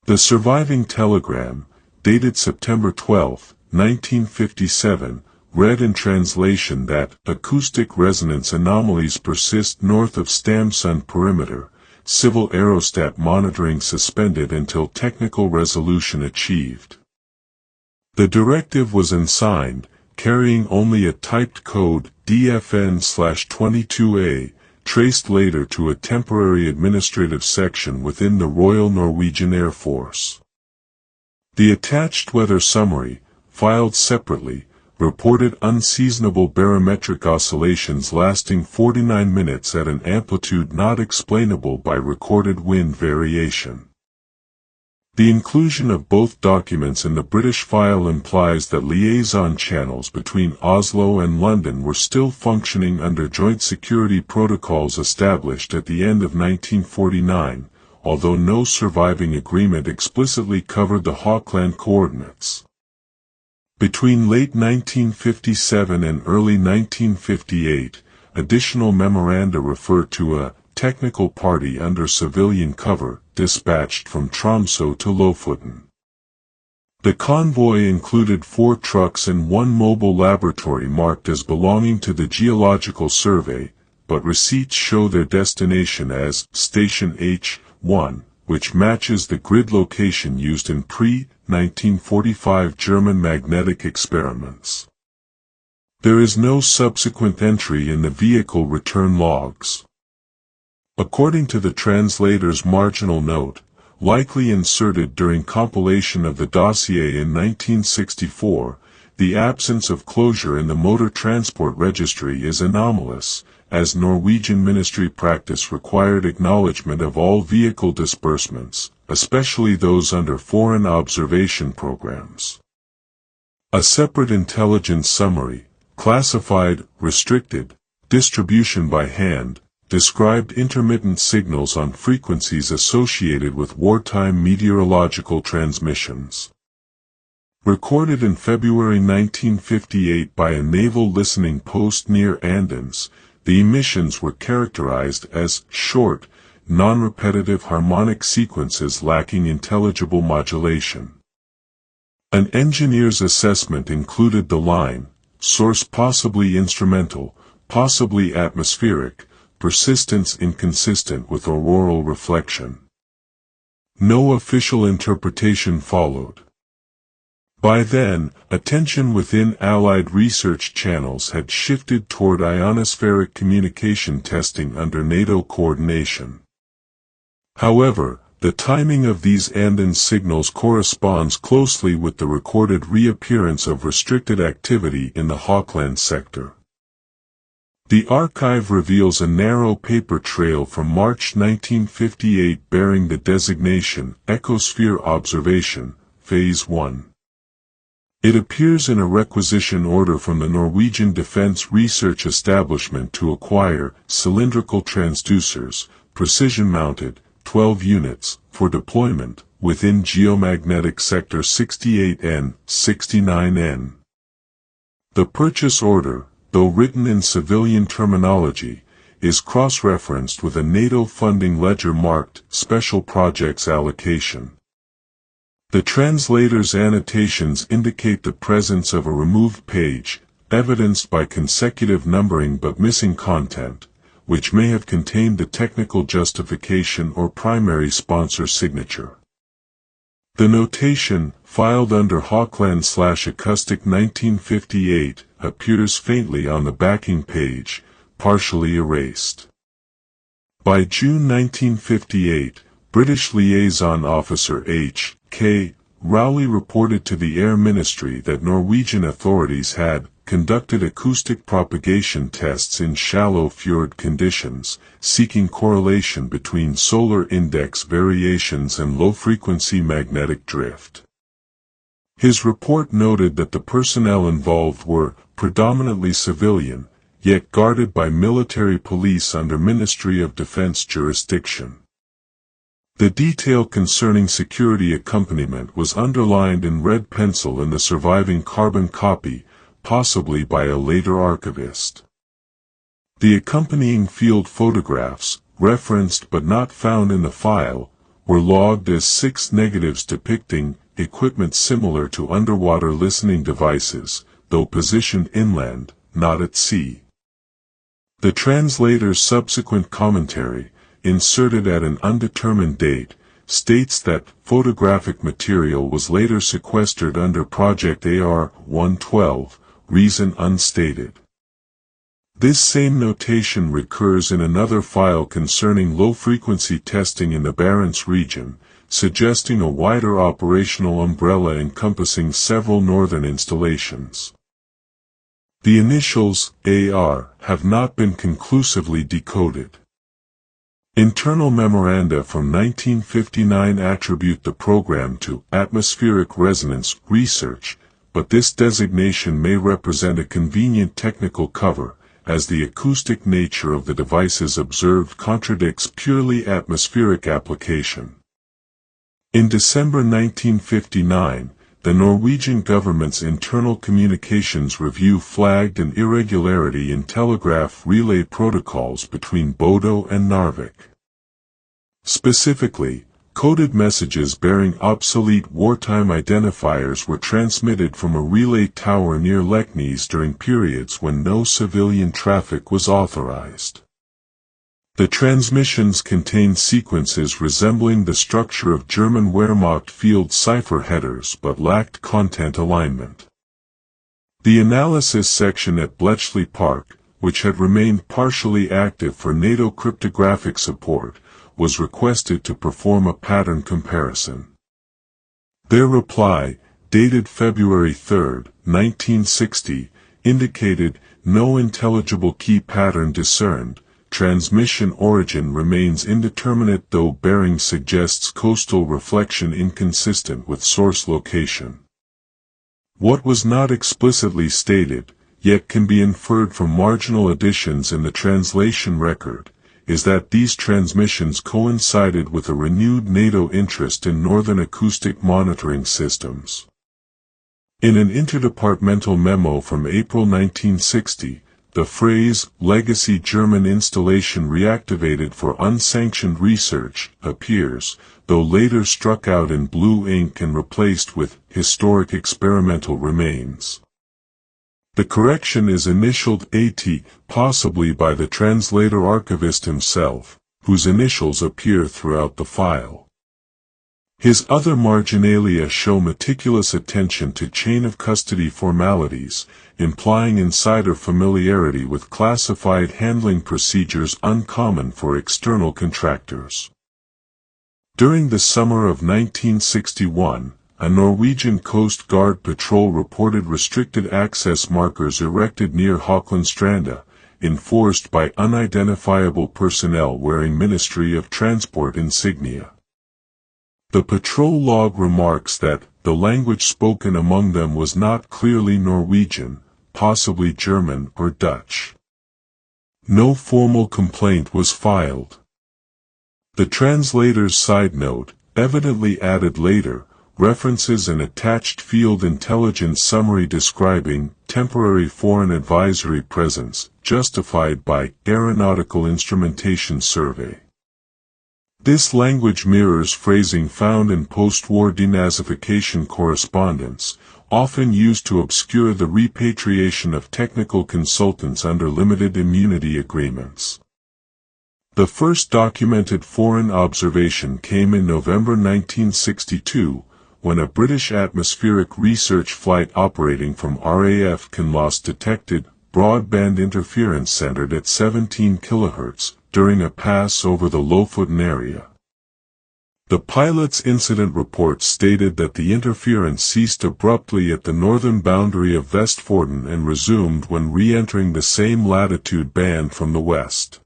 The surviving telegram, dated September 12, 1957, read in translation that acoustic resonance anomalies persist north of Stamsund perimeter, civil aerostat monitoring suspended until technical resolution achieved. The directive was unsigned, carrying only a typed code DFN/22A, traced later to a temporary administrative section within the Royal Norwegian Air Force. The attached weather summary, filed separately, reported unseasonable barometric oscillations lasting 49 minutes at an amplitude not explainable by recorded wind variation. The inclusion of both documents in the British file implies that liaison channels between Oslo and London were still functioning under joint security protocols established at the end of 1949, although no surviving agreement explicitly covered the Hawkland coordinates. Between late 1957 and early 1958, additional memoranda refer to a technical party under civilian cover, dispatched from Tromsø to Lofoten. The convoy included 4 trucks and 1 mobile laboratory marked as belonging to the Geological Survey, but receipts show their destination as Station H1, which matches the grid location used in pre-1945 German magnetic experiments. There is no subsequent entry in the vehicle return logs. According to the translator's marginal note, likely inserted during compilation of the dossier in 1964, the absence of closure in the motor transport registry is anomalous, as Norwegian ministry practice required acknowledgement of all vehicle disbursements, especially those under foreign observation programs. A separate intelligence summary, classified, restricted, distribution by hand, described intermittent signals on frequencies associated with wartime meteorological transmissions. Recorded in February 1958 by a naval listening post near Andens, the emissions were characterized as short, non-repetitive harmonic sequences lacking intelligible modulation. An engineer's assessment included the line, source possibly instrumental, possibly atmospheric, persistence inconsistent with auroral reflection. No official interpretation followed. By then, attention within Allied research channels had shifted toward ionospheric communication testing under NATO coordination. However, The timing of these and signals corresponds closely with the recorded reappearance of restricted activity in the Hawkland sector. The archive reveals a narrow paper trail from March 1958 bearing the designation Echosphere Observation, Phase 1. It appears in a requisition order from the Norwegian Defence Research Establishment to acquire cylindrical transducers, precision-mounted, 12 units, for deployment within geomagnetic sector 68N, 69N. The purchase order, though written in civilian terminology, is cross-referenced with a NATO funding ledger marked Special Projects Allocation. The translator's annotations indicate the presence of a removed page, evidenced by consecutive numbering but missing content, which may have contained the technical justification or primary sponsor signature. The notation, filed under Hawkland/Acoustic 1958, appears faintly on the backing page, partially erased. By June 1958, British Liaison Officer H.K. Rowley reported to the Air Ministry that Norwegian authorities had conducted acoustic propagation tests in shallow fjord conditions, seeking correlation between solar index variations and low-frequency magnetic drift. His report noted that the personnel involved were predominantly civilian, yet guarded by military police under Ministry of Defense jurisdiction. The detail concerning security accompaniment was underlined in red pencil in the surviving carbon copy, possibly by a later archivist. The accompanying field photographs, referenced but not found in the file, were logged as 6 negatives depicting equipment similar to underwater listening devices, though positioned inland, not at sea. The translator's subsequent commentary, inserted at an undetermined date, states that photographic material was later sequestered under Project AR-112, reason unstated. This same notation recurs in another file concerning low-frequency testing in the Barents region, suggesting a wider operational umbrella encompassing several northern installations. The initials AR have not been conclusively decoded. Internal memoranda from 1959 attribute the program to atmospheric resonance research, but this designation may represent a convenient technical cover, as the acoustic nature of the devices observed contradicts purely atmospheric application. In December 1959, the Norwegian government's Internal Communications Review flagged an irregularity in telegraph relay protocols between Bodo and Narvik. Specifically, coded messages bearing obsolete wartime identifiers were transmitted from a relay tower near Leknes during periods when no civilian traffic was authorized. The transmissions contained sequences resembling the structure of German Wehrmacht field cipher headers but lacked content alignment. The analysis section at Bletchley Park, which had remained partially active for NATO cryptographic support, was requested to perform a pattern comparison. Their reply, dated February 3, 1960, indicated no intelligible key pattern discerned. Transmission origin remains indeterminate, though bearing suggests coastal reflection inconsistent with source location. What was not explicitly stated, yet can be inferred from marginal additions in the translation record, is that these transmissions coincided with a renewed NATO interest in northern acoustic monitoring systems. In an interdepartmental memo from April 1960, the phrase, "legacy German installation reactivated for unsanctioned research," appears, though later struck out in blue ink and replaced with "historic experimental remains." The correction is initialed AT, possibly by the translator archivist himself, whose initials appear throughout the file. His other marginalia show meticulous attention to chain-of-custody formalities, implying insider familiarity with classified handling procedures uncommon for external contractors. During the summer of 1961, a Norwegian Coast Guard patrol reported restricted access markers erected near Håklandsstranda, enforced by unidentifiable personnel wearing Ministry of Transport insignia. The patrol log remarks that the language spoken among them was not clearly Norwegian, possibly German or Dutch. No formal complaint was filed. The translator's side note, evidently added later, references an attached field intelligence summary describing temporary foreign advisory presence, justified by Aeronautical Instrumentation Survey. This language mirrors phrasing found in post-war denazification correspondence, often used to obscure the repatriation of technical consultants under limited immunity agreements. The first documented foreign observation came in November 1962, when a British atmospheric research flight operating from RAF Kinloss detected broadband interference centered at 17 kHz during a pass over the Lofoten area. The pilot's incident report stated that the interference ceased abruptly at the northern boundary of Vestfjorden and resumed when re-entering the same latitude band from the west.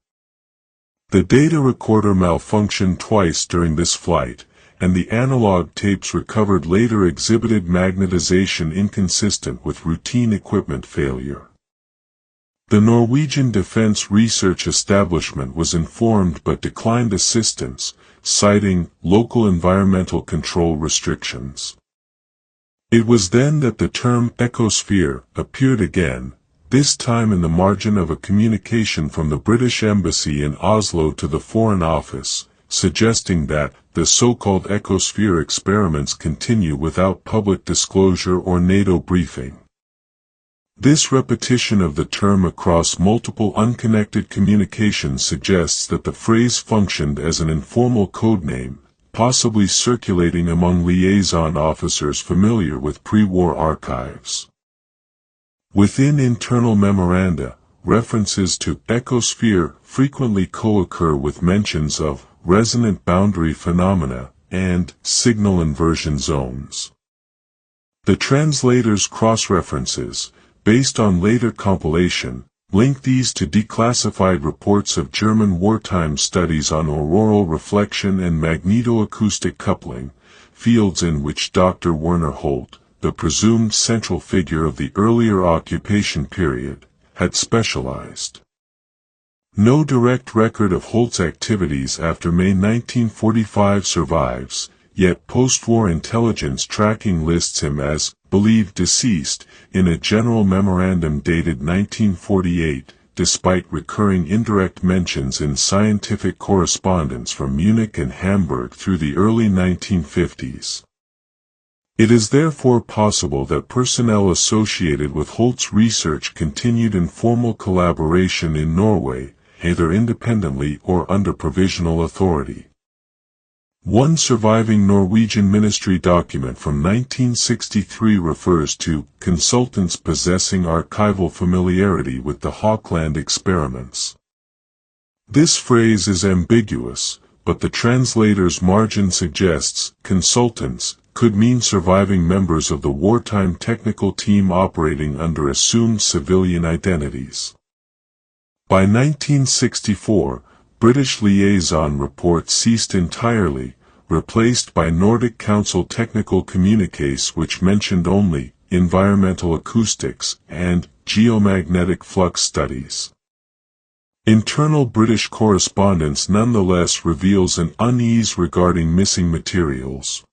The data recorder malfunctioned twice during this flight, and the analog tapes recovered later exhibited magnetization inconsistent with routine equipment failure. The Norwegian Defence Research Establishment was informed but declined assistance, citing local environmental control restrictions. It was then that the term Echosphere appeared again, this time in the margin of a communication from the British Embassy in Oslo to the Foreign Office, suggesting that the so-called Echosphere experiments continue without public disclosure or NATO briefing. This repetition of the term across multiple unconnected communications suggests that the phrase functioned as an informal codename, possibly circulating among liaison officers familiar with pre-war archives. Within internal memoranda, references to Echosphere frequently co-occur with mentions of resonant boundary phenomena and signal inversion zones. The translator's cross-references, based on later compilation, link these to declassified reports of German wartime studies on auroral reflection and magnetoacoustic coupling, fields in which Dr. Werner Holt, the presumed central figure of the earlier occupation period, had specialized. No direct record of Holt's activities after May 1945 survives, yet post-war intelligence tracking lists him as believed deceased in a general memorandum dated 1948, despite recurring indirect mentions in scientific correspondence from Munich and Hamburg through the early 1950s. It is therefore possible that personnel associated with Holt's research continued informal collaboration in Norway, either independently or under provisional authority. One surviving Norwegian ministry document from 1963 refers to consultants possessing archival familiarity with the Håkland experiments. This phrase is ambiguous, but the translator's margin suggests consultants could mean surviving members of the wartime technical team operating under assumed civilian identities. By 1964, British liaison reports ceased entirely, replaced by Nordic Council technical communiques which mentioned only environmental acoustics and geomagnetic flux studies. Internal British correspondence nonetheless reveals an unease regarding missing materials.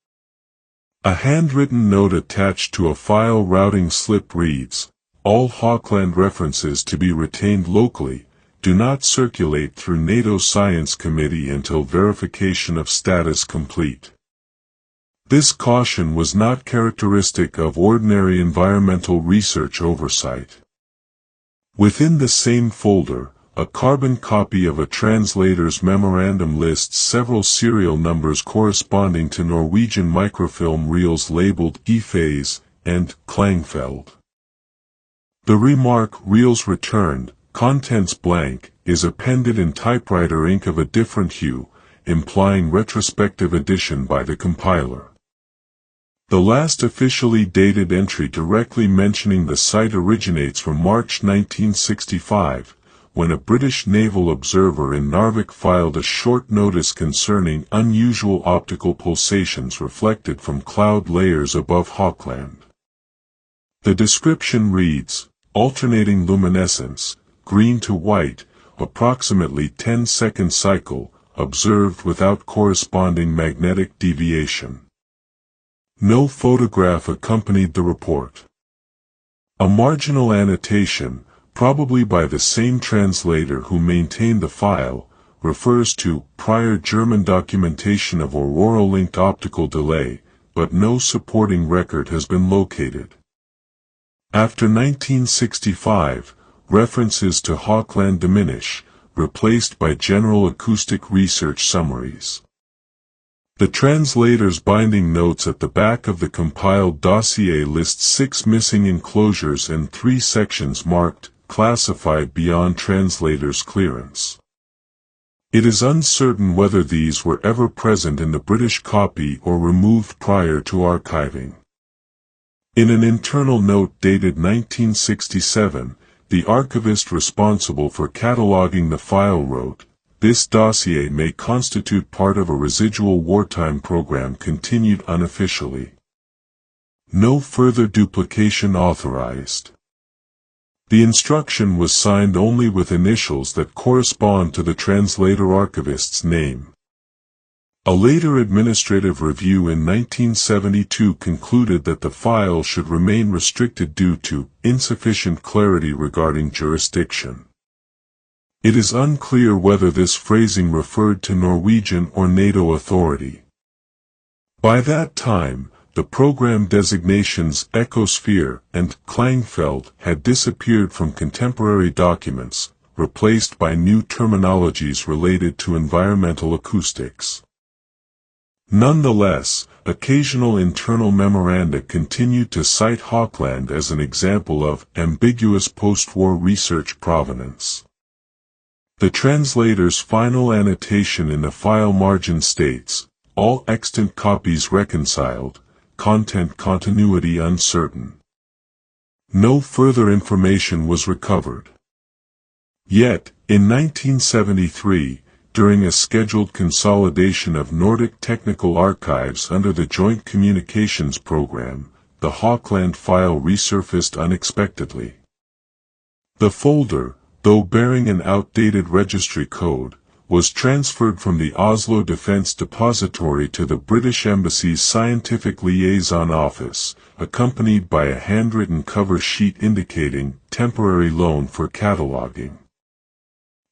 A handwritten note attached to a file routing slip reads, "All Håkland references to be retained locally, do not circulate through NATO Science Committee until verification of status complete." This caution was not characteristic of ordinary environmental research oversight. Within the same folder, a carbon copy of a translator's memorandum lists several serial numbers corresponding to Norwegian microfilm reels labeled E-phase and Klangfeld. The remark "reels returned, contents blank" is appended in typewriter ink of a different hue, implying retrospective addition by the compiler. The last officially dated entry directly mentioning the site originates from March 1965, when a British naval observer in Narvik filed a short notice concerning unusual optical pulsations reflected from cloud layers above Hawkland. The description reads, alternating luminescence, green to white, approximately 10-second cycle, observed without corresponding magnetic deviation. No photograph accompanied the report. A marginal annotation, probably by the same translator who maintained the file, refers to prior German documentation of auroral-linked optical delay, but no supporting record has been located. After 1965, references to Hawkland diminish, replaced by general acoustic research summaries. The translator's binding notes at the back of the compiled dossier list 6 missing enclosures and 3 sections marked, classified beyond translator's clearance. It is uncertain whether these were ever present in the British copy or removed prior to archiving. In an internal note dated 1967, the archivist responsible for cataloging the file wrote, "This dossier may constitute part of a residual wartime program continued unofficially. No further duplication authorized." The instruction was signed only with initials that correspond to the translator archivist's name. A later administrative review in 1972 concluded that the file should remain restricted due to insufficient clarity regarding jurisdiction. It is unclear whether this phrasing referred to Norwegian or NATO authority. By that time, the program designations Echosphere and Klangfeld had disappeared from contemporary documents, replaced by new terminologies related to environmental acoustics. Nonetheless, occasional internal memoranda continued to cite Hawkland as an example of ambiguous post-war research provenance. The translator's final annotation in the file margin states, "All extant copies reconciled, content continuity uncertain." No further information was recovered. Yet, in 1973, during a scheduled consolidation of Nordic technical archives under the Joint Communications Program, the Hawkland file resurfaced unexpectedly. The folder, though bearing an outdated registry code, was transferred from the Oslo Defence Depository to the British Embassy's Scientific Liaison Office, accompanied by a handwritten cover sheet indicating temporary loan for cataloguing.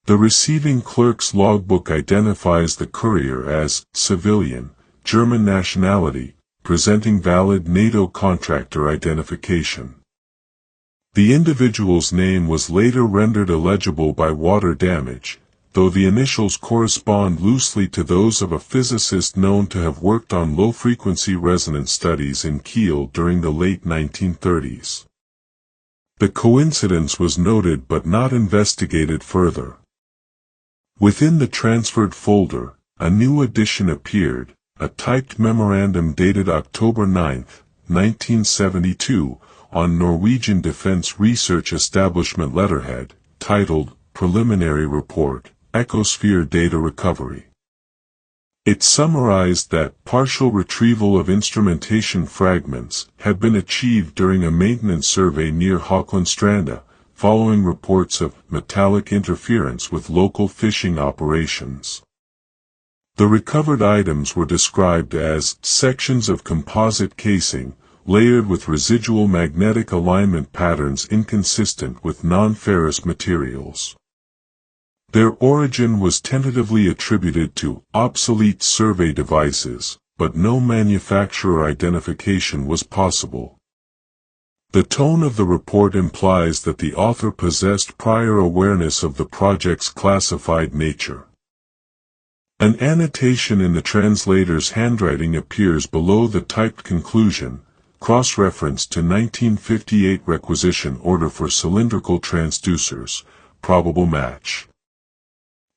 The receiving clerk's logbook identifies the courier as civilian, German nationality, presenting valid NATO contractor identification. The individual's name was later rendered illegible by water damage, though the initials correspond loosely to those of a physicist known to have worked on low-frequency resonance studies in Kiel during the late 1930s. The coincidence was noted but not investigated further. Within the transferred folder, a new edition appeared, a typed memorandum dated October 9, 1972, on Norwegian Defence Research Establishment letterhead, titled Preliminary Report, Echosphere Data Recovery. It summarized that partial retrieval of instrumentation fragments had been achieved during a maintenance survey near Håklandstranda, following reports of metallic interference with local fishing operations. The recovered items were described as sections of composite casing, layered with residual magnetic alignment patterns inconsistent with non-ferrous materials. Their origin was tentatively attributed to obsolete survey devices, but no manufacturer identification was possible. The tone of the report implies that the author possessed prior awareness of the project's classified nature. An annotation in the translator's handwriting appears below the typed conclusion, cross-reference to 1958 requisition order for cylindrical transducers, probable match.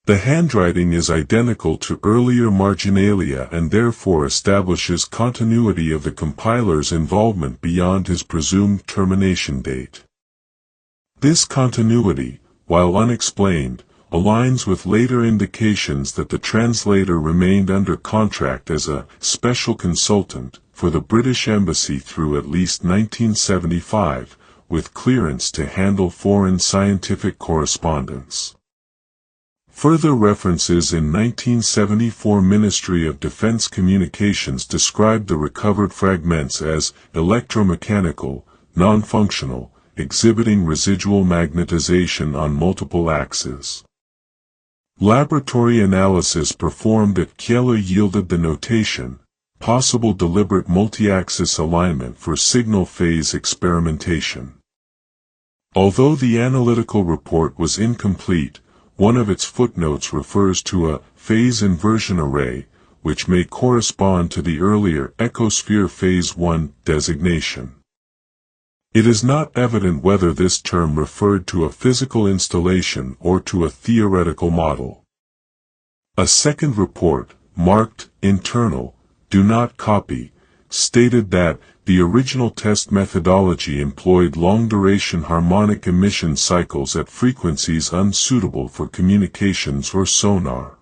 The handwriting is identical to earlier marginalia and therefore establishes continuity of the compiler's involvement beyond his presumed termination date. This continuity, while unexplained, aligns with later indications that the translator remained under contract as a special consultant for the British Embassy through at least 1975, with clearance to handle foreign scientific correspondence. Further references in 1974 Ministry of Defense communications described the recovered fragments as electromechanical, non-functional, exhibiting residual magnetization on multiple axes. Laboratory analysis performed at Kiel yielded the notation, possible deliberate multi-axis alignment for signal phase experimentation. Although the analytical report was incomplete, one of its footnotes refers to a phase inversion array, which may correspond to the earlier Echosphere Phase 1 designation. It is not evident whether this term referred to a physical installation or to a theoretical model. A second report, marked internal, do not copy, stated that the original test methodology employed long-duration harmonic emission cycles at frequencies unsuitable for communications or sonar.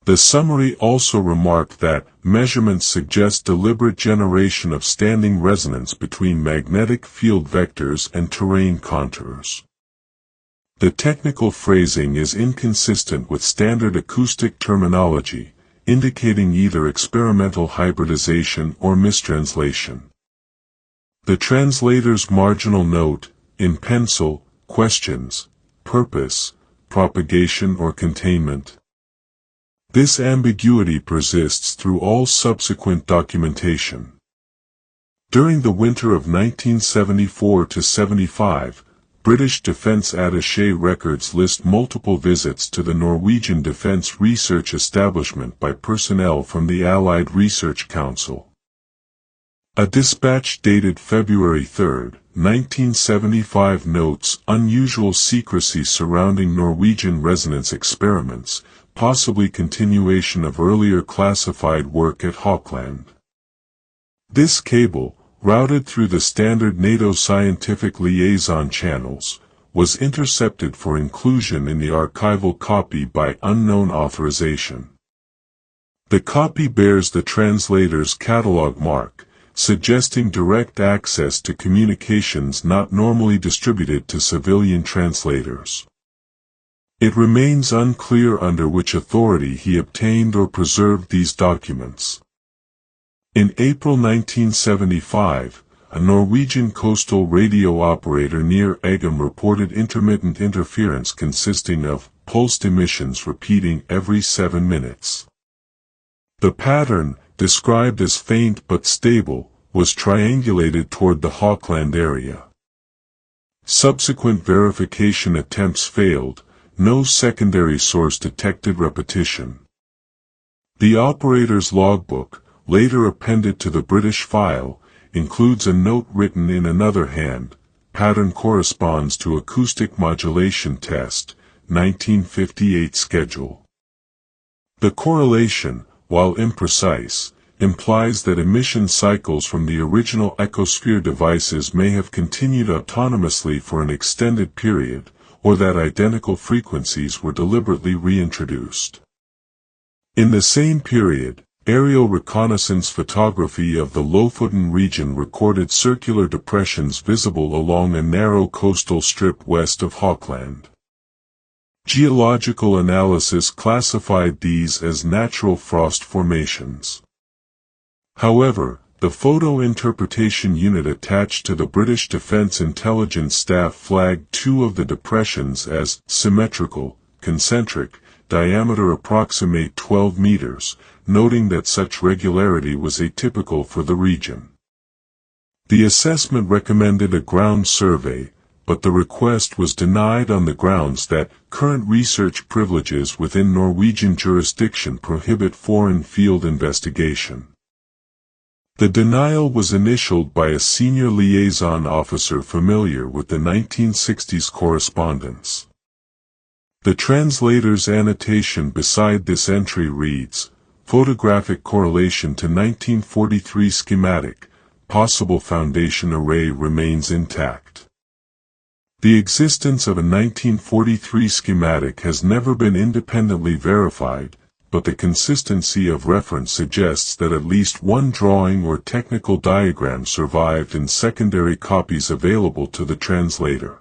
The summary also remarked that measurements suggest deliberate generation of standing resonance between magnetic field vectors and terrain contours. The technical phrasing is inconsistent with standard acoustic terminology, indicating either experimental hybridization or mistranslation. The translator's marginal note, in pencil, questions, purpose, propagation or containment. This ambiguity persists through all subsequent documentation. During the winter of 1974-75, British Defence Attaché records list multiple visits to the Norwegian Defence Research Establishment by personnel from the Allied Research Council. A dispatch dated February 3, 1975 notes unusual secrecy surrounding Norwegian resonance experiments, possibly continuation of earlier classified work at Hawkland. This cable, routed through the standard NATO scientific liaison channels, was intercepted for inclusion in the archival copy by unknown authorization. The copy bears the translator's catalog mark, suggesting direct access to communications not normally distributed to civilian translators. It remains unclear under which authority he obtained or preserved these documents. In April 1975, a Norwegian coastal radio operator near Egham reported intermittent interference consisting of pulsed emissions repeating every 7 minutes. The pattern, described as faint but stable, was triangulated toward the Hawkland area. Subsequent verification attempts failed, no secondary source detected repetition. The operator's logbook, later appended to the British file, includes a note written in another hand, pattern corresponds to acoustic modulation test, 1958 schedule. The correlation, while imprecise, implies that emission cycles from the original Echosphere devices may have continued autonomously for an extended period, or that identical frequencies were deliberately reintroduced. In the same period, aerial reconnaissance photography of the Lofoten region recorded circular depressions visible along a narrow coastal strip west of Hawkland. Geological analysis classified these as natural frost formations. However, the photo interpretation unit attached to the British Defence Intelligence Staff flagged 2 of the depressions as symmetrical, concentric, diameter approximate 12 meters, noting that such regularity was atypical for the region. The assessment recommended a ground survey, but the request was denied on the grounds that current research privileges within Norwegian jurisdiction prohibit foreign field investigation. The denial was initialed by a senior liaison officer familiar with the 1960s correspondence. The translator's annotation beside this entry reads, "Photographic correlation to 1943 schematic, possible foundation array remains intact." The existence of a 1943 schematic has never been independently verified, but the consistency of reference suggests that at least one drawing or technical diagram survived in secondary copies available to the translator.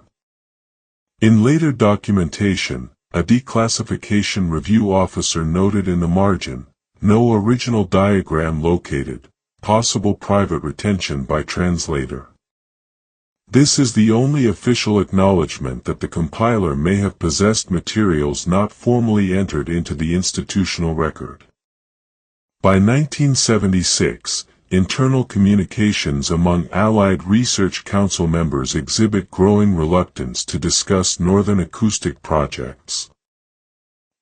In later documentation, a declassification review officer noted in the margin, "No original diagram located, possible private retention by translator." This is the only official acknowledgement that the compiler may have possessed materials not formally entered into the institutional record. By 1976, internal communications among Allied Research Council members exhibit growing reluctance to discuss Northern acoustic projects.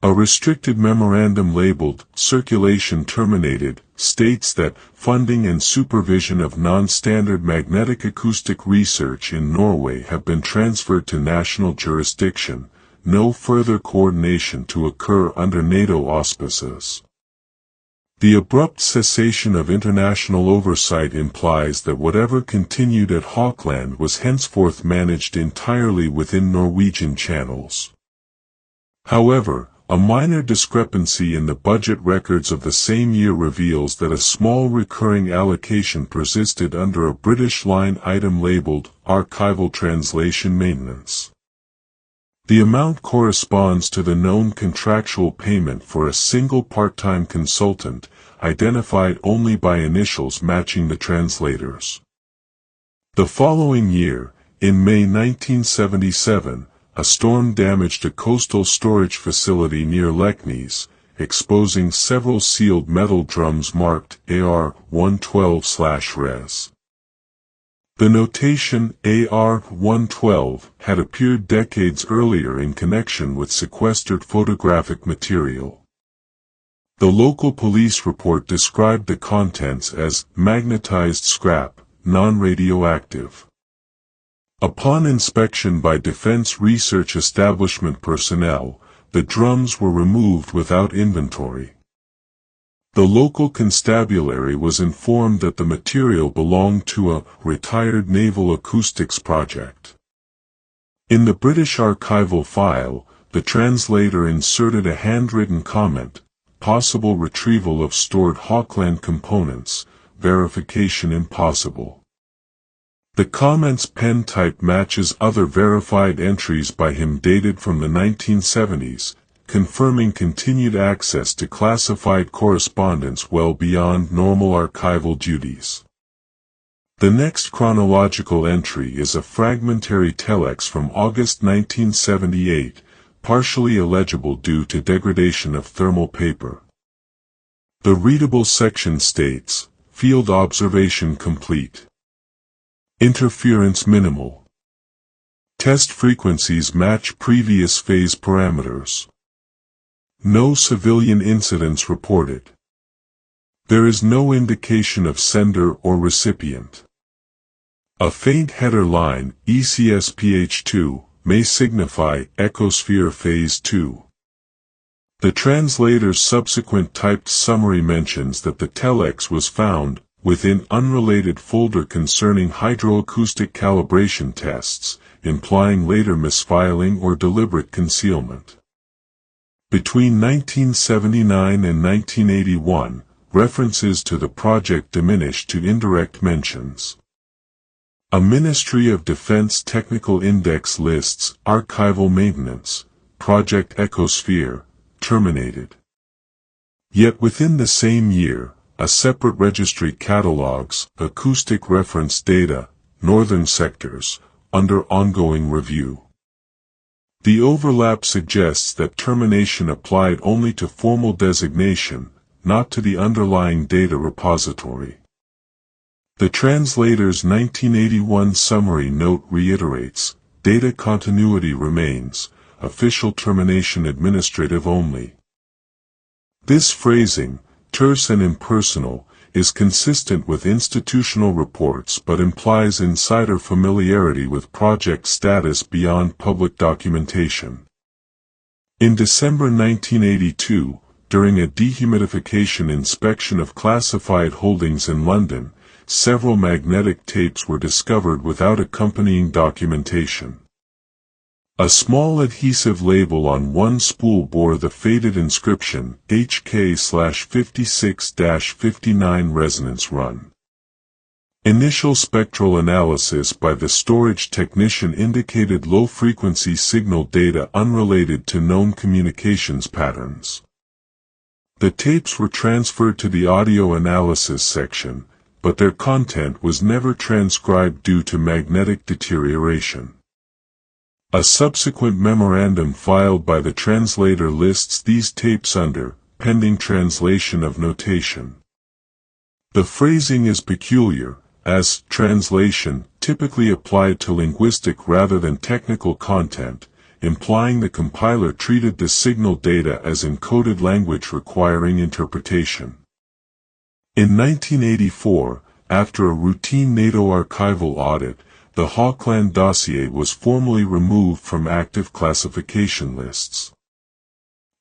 A restricted memorandum labeled "Circulation Terminated" states that funding and supervision of non-standard magnetic acoustic research in Norway have been transferred to national jurisdiction, no further coordination to occur under NATO auspices. The abrupt cessation of international oversight implies that whatever continued at Hawkland was henceforth managed entirely within Norwegian channels. However, a minor discrepancy in the budget records of the same year reveals that a small recurring allocation persisted under a British line item labeled "Archival Translation Maintenance." The amount corresponds to the known contractual payment for a single part-time consultant, identified only by initials matching the translator's. The following year, in May 1977, a storm damaged a coastal storage facility near Leknes, exposing several sealed metal drums marked AR-112/Res. The notation AR-112 had appeared decades earlier in connection with sequestered photographic material. The local police report described the contents as magnetized scrap, non-radioactive. Upon inspection by Defense Research Establishment personnel, the drums were removed without inventory. The local constabulary was informed that the material belonged to a retired naval acoustics project. In the British archival file, the translator inserted a handwritten comment, "Possible retrieval of stored Hawkland components, verification impossible." The comment's pen type matches other verified entries by him dated from the 1970s, confirming continued access to classified correspondence well beyond normal archival duties. The next chronological entry is a fragmentary telex from August 1978, partially illegible due to degradation of thermal paper. The readable section states, "Field observation complete. Interference minimal. Test frequencies match previous phase parameters. No civilian incidents reported. There is no indication of sender or recipient. A faint header line, ECSPH2, may signify Echosphere Phase 2. The translator's subsequent typed summary mentions that the telex was found within unrelated folder concerning hydroacoustic calibration tests, implying later misfiling or deliberate concealment. Between 1979 and 1981, references to the project diminished to indirect mentions. A Ministry of Defense Technical Index lists archival maintenance, Project Echosphere, terminated. Yet within the same year, a separate registry catalogs acoustic reference data, northern sectors, under ongoing review. The overlap suggests that termination applied only to formal designation, not to the underlying data repository. The translator's 1981 summary note reiterates, data continuity remains, official termination administrative only. This phrasing, terse and impersonal, is consistent with institutional reports but implies insider familiarity with project status beyond public documentation. In December 1982, during a dehumidification inspection of classified holdings in London, several magnetic tapes were discovered without accompanying documentation. A small adhesive label on one spool bore the faded inscription HK/56-59 resonance run. Initial spectral analysis by the storage technician indicated low-frequency signal data unrelated to known communications patterns. The tapes were transferred to the audio analysis section, but their content was never transcribed due to magnetic deterioration. A subsequent memorandum filed by the translator lists these tapes under pending translation of notation. The phrasing is peculiar, as translation typically applied to linguistic rather than technical content, implying the compiler treated the signal data as encoded language requiring interpretation. In 1984, after a routine NATO archival audit, the Hawkland dossier was formally removed from active classification lists.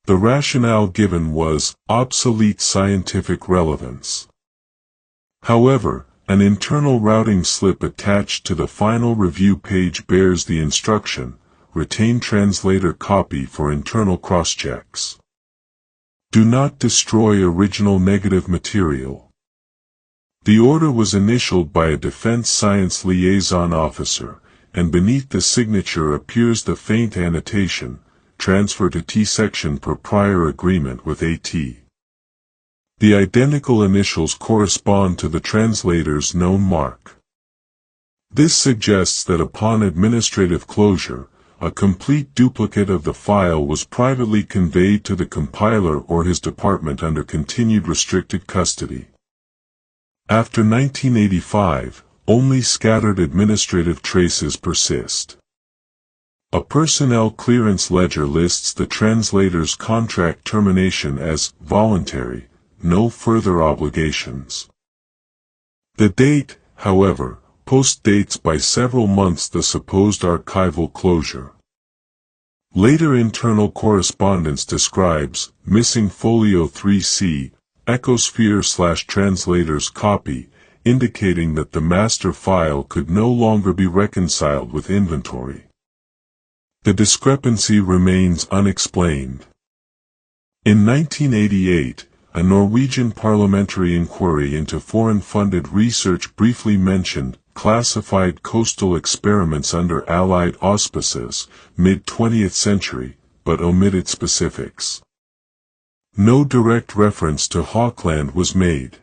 The rationale given was obsolete scientific relevance. However, an internal routing slip attached to the final review page bears the instruction, retain translator copy for internal cross-checks. Do not destroy original negative material. The order was initialed by a Defense Science Liaison Officer, and beneath the signature appears the faint annotation, transfer to T section per prior agreement with AT. The identical initials correspond to the translator's known mark. This suggests that upon administrative closure, a complete duplicate of the file was privately conveyed to the compiler or his department under continued restricted custody. After 1985, only scattered administrative traces persist. A personnel clearance ledger lists the translator's contract termination as voluntary, no further obligations. The date, however, postdates by several months the supposed archival closure. Later internal correspondence describes missing folio 3C, Echosphere/translator's copy, indicating that the master file could no longer be reconciled with inventory. The discrepancy remains unexplained. In 1988, a Norwegian parliamentary inquiry into foreign-funded research briefly mentioned classified coastal experiments under Allied auspices, mid-20th century, but omitted specifics. No direct reference to Hawkland was made.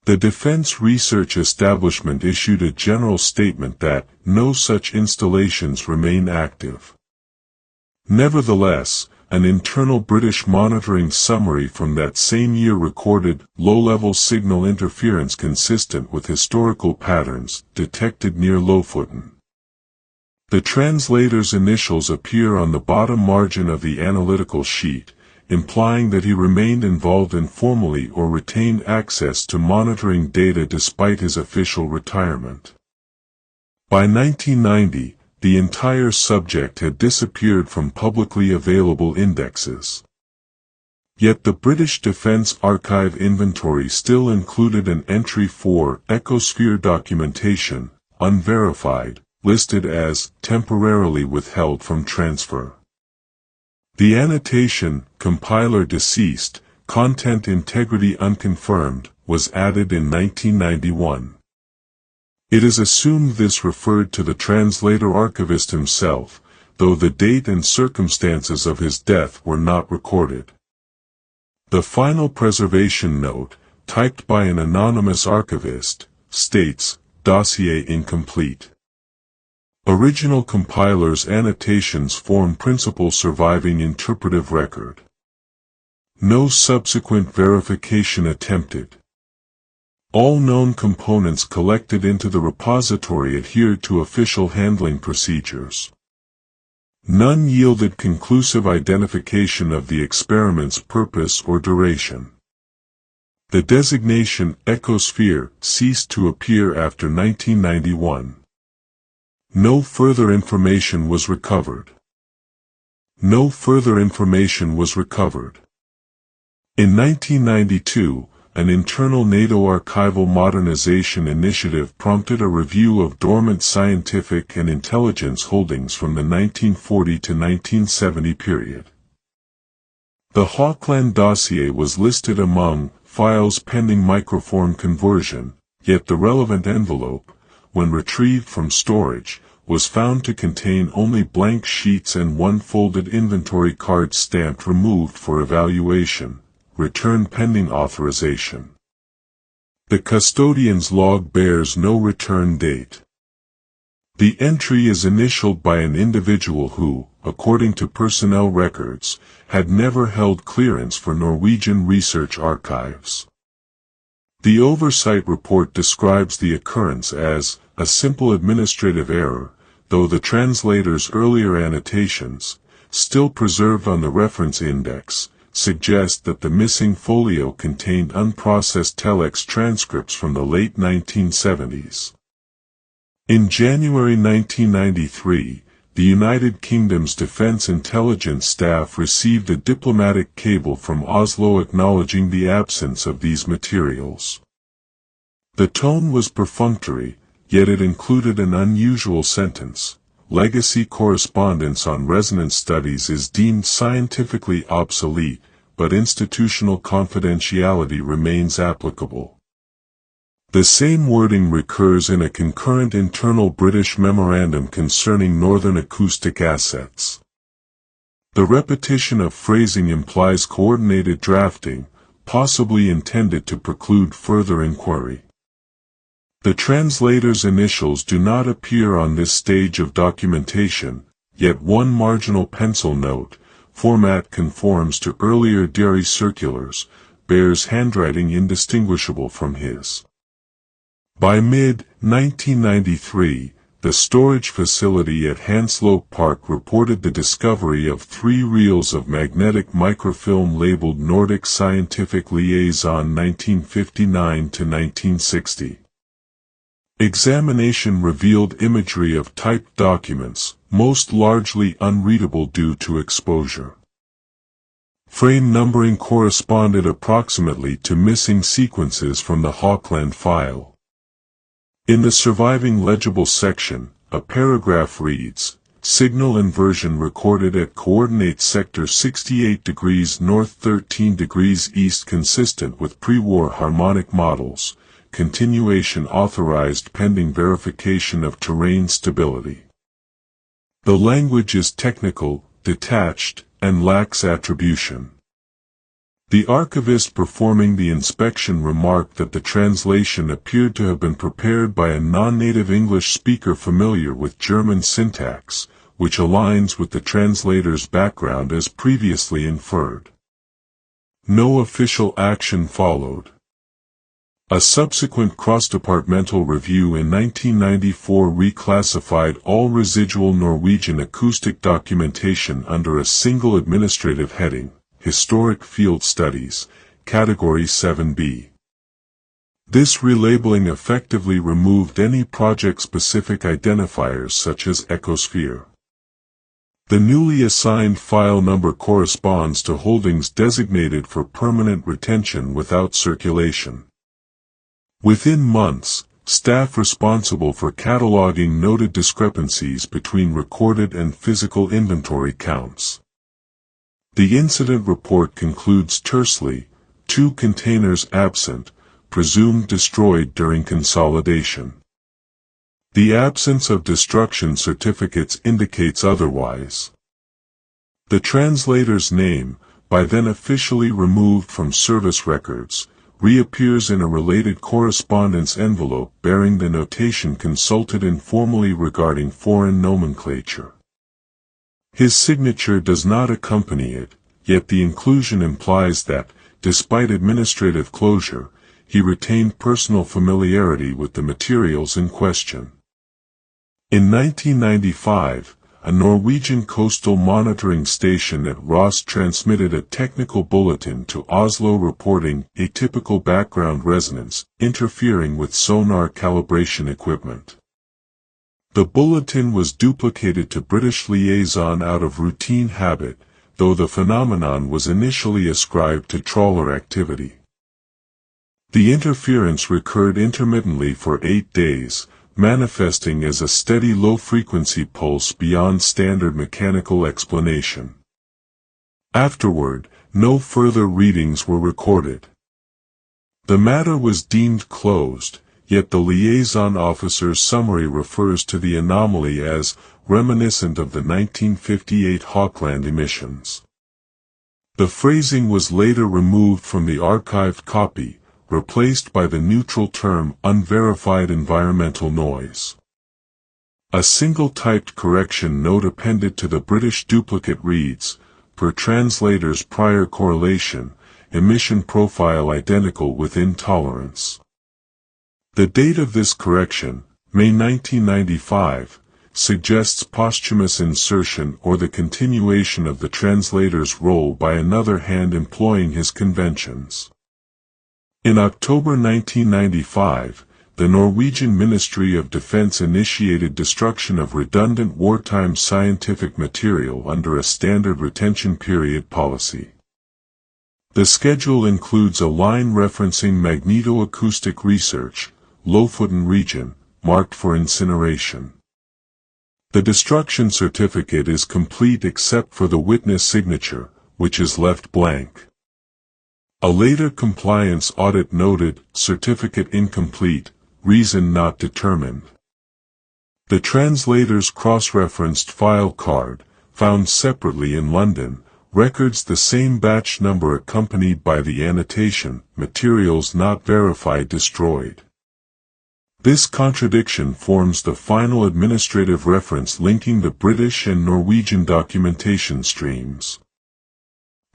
The Defense Research Establishment issued a general statement that no such installations remain active. Nevertheless, an internal British monitoring summary from that same year recorded low-level signal interference consistent with historical patterns detected near Lofoten. The translator's initials appear on the bottom margin of the analytical sheet, implying that he remained involved informally or retained access to monitoring data despite his official retirement. By 1990, the entire subject had disappeared from publicly available indexes. Yet the British Defence Archive inventory still included an entry for Echosphere documentation, unverified, listed as temporarily withheld from transfer. The annotation, compiler deceased, content integrity unconfirmed, was added in 1991. It is assumed this referred to the translator archivist himself, though the date and circumstances of his death were not recorded. The final preservation note, typed by an anonymous archivist, states, dossier incomplete. Original compiler's annotations form principal surviving interpretive record. No subsequent verification attempted. All known components collected into the repository adhered to official handling procedures. None yielded conclusive identification of the experiment's purpose or duration. The designation Echosphere ceased to appear after 1991. No further information was recovered. No further information was recovered. In 1992, an internal NATO archival modernization initiative prompted a review of dormant scientific and intelligence holdings from the 1940 to 1970 period. The Hawkland dossier was listed among files pending microform conversion, yet the relevant envelope, when retrieved from storage, was found to contain only blank sheets and one folded inventory card stamped removed for evaluation, return pending authorization. The custodian's log bears no return date. The entry is initialed by an individual who, according to personnel records, had never held clearance for Norwegian research archives. The oversight report describes the occurrence as a simple administrative error, though the translator's earlier annotations, still preserved on the reference index, suggest that the missing folio contained unprocessed telex transcripts from the late 1970s. In January 1993, the United Kingdom's Defence Intelligence Staff received a diplomatic cable from Oslo acknowledging the absence of these materials. The tone was perfunctory, yet it included an unusual sentence: legacy correspondence on resonance studies is deemed scientifically obsolete, but institutional confidentiality remains applicable. The same wording recurs in a concurrent internal British memorandum concerning Northern acoustic assets. The repetition of phrasing implies coordinated drafting, possibly intended to preclude further inquiry. The translator's initials do not appear on this stage of documentation, yet one marginal pencil note, format conforms to earlier Derry circulars, bears handwriting indistinguishable from his. By mid-1993, the storage facility at Hanslope Park reported the discovery of 3 reels of magnetic microfilm labeled Nordic Scientific Liaison 1959 to 1960. Examination revealed imagery of typed documents, most largely unreadable due to exposure. Frame numbering corresponded approximately to missing sequences from the Hawkland file. In the surviving legible section, a paragraph reads, "Signal inversion recorded at coordinate sector 68 degrees north 13 degrees east consistent with pre-war harmonic models. Continuation authorized pending verification of terrain stability." The language is technical, detached, and lacks attribution. The archivist performing the inspection remarked that the translation appeared to have been prepared by a non-native English speaker familiar with German syntax, which aligns with the translator's background as previously inferred. No official action followed. A subsequent cross-departmental review in 1994 reclassified all residual Norwegian acoustic documentation under a single administrative heading: Historic Field Studies, Category 7B. This relabeling effectively removed any project-specific identifiers such as Echosphere. The newly assigned file number corresponds to holdings designated for permanent retention without circulation. Within months, staff responsible for cataloging noted discrepancies between recorded and physical inventory counts. The incident report concludes tersely: 2 containers absent, presumed destroyed during consolidation. The absence of destruction certificates indicates otherwise. The translator's name, by then officially removed from service records, reappears in a related correspondence envelope bearing the notation consulted informally regarding foreign nomenclature. His signature does not accompany it, yet the inclusion implies that, despite administrative closure, he retained personal familiarity with the materials in question. In 1995, a Norwegian coastal monitoring station at Ross transmitted a technical bulletin to Oslo reporting atypical background resonance interfering with sonar calibration equipment. The bulletin was duplicated to British liaison out of routine habit, though the phenomenon was initially ascribed to trawler activity. The interference recurred intermittently for 8 days, manifesting as a steady low-frequency pulse beyond standard mechanical explanation. Afterward, no further readings were recorded. The matter was deemed closed, yet the liaison officer's summary refers to the anomaly as reminiscent of the 1958 Hawkland emissions. The phrasing was later removed from the archived copy, replaced by the neutral term unverified environmental noise. A single typed correction note appended to the British duplicate reads, per translator's prior correlation, emission profile identical within tolerance. The date of this correction, May 1995, suggests posthumous insertion or the continuation of the translator's role by another hand employing his conventions. In October 1995, the Norwegian Ministry of Defense initiated destruction of redundant wartime scientific material under a standard retention period policy. The schedule includes a line referencing magnetoacoustic research, Lofoten region, marked for incineration. The destruction certificate is complete except for the witness signature, which is left blank. A later compliance audit noted, certificate incomplete, reason not determined. The translator's cross-referenced file card, found separately in London, records the same batch number accompanied by the annotation, materials not verified destroyed. This contradiction forms the final administrative reference linking the British and Norwegian documentation streams.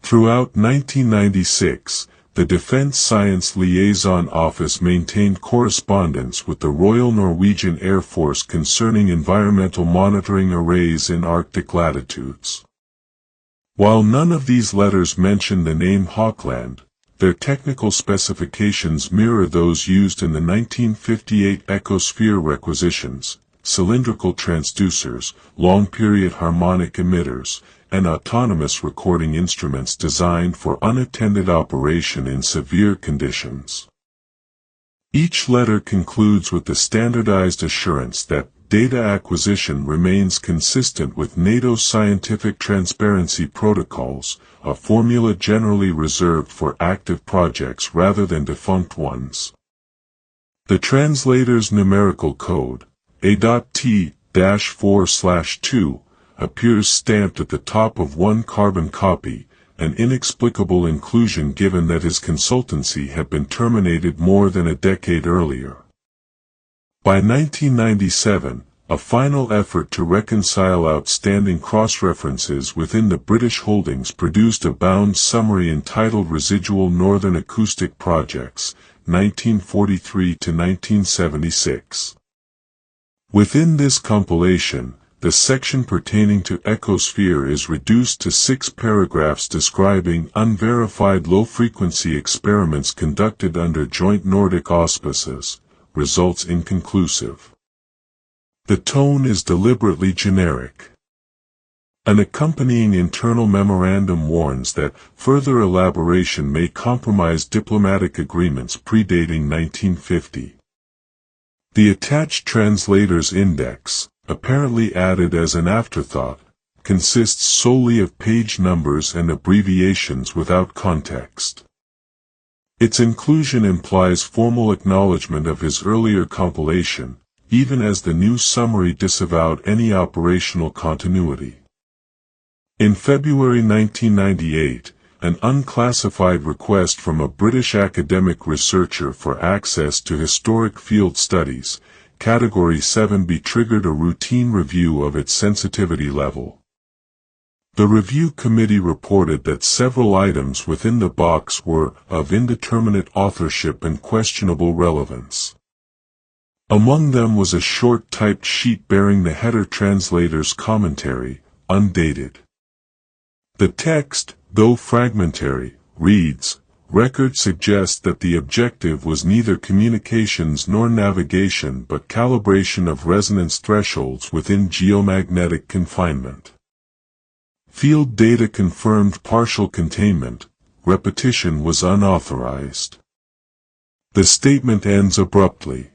Throughout 1996, the Defence Science Liaison Office maintained correspondence with the Royal Norwegian Air Force concerning environmental monitoring arrays in Arctic latitudes. While none of these letters mention the name Hawkland, their technical specifications mirror those used in the 1958 Echosphere requisitions, cylindrical transducers, long-period harmonic emitters, and autonomous recording instruments designed for unattended operation in severe conditions. Each letter concludes with the standardized assurance that data acquisition remains consistent with NATO's scientific transparency protocols, a formula generally reserved for active projects rather than defunct ones. The translator's numerical code, A.T-4/2, appears stamped at the top of one carbon copy, an inexplicable inclusion given that his consultancy had been terminated more than a decade earlier. By 1997, a final effort to reconcile outstanding cross-references within the British holdings produced a bound summary entitled Residual Northern Acoustic Projects, 1943 to 1976. Within this compilation, the section pertaining to Echosphere is reduced to 6 paragraphs describing unverified low-frequency experiments conducted under joint Nordic auspices, results inconclusive. The tone is deliberately generic. An accompanying internal memorandum warns that further elaboration may compromise diplomatic agreements predating 1950. The attached translator's index, apparently added as an afterthought, consists solely of page numbers and abbreviations without context. Its inclusion implies formal acknowledgement of his earlier compilation, even as the new summary disavowed any operational continuity. In February 1998, an unclassified request from a British academic researcher for access to historic field studies, Category 7B, triggered a routine review of its sensitivity level. The review committee reported that several items within the box were of indeterminate authorship and questionable relevance. Among them was a short typed sheet bearing the header translator's commentary, undated. The text, though fragmentary, reads, records suggest that the objective was neither communications nor navigation but calibration of resonance thresholds within geomagnetic confinement. Field data confirmed partial containment, repetition was unauthorized. The statement ends abruptly.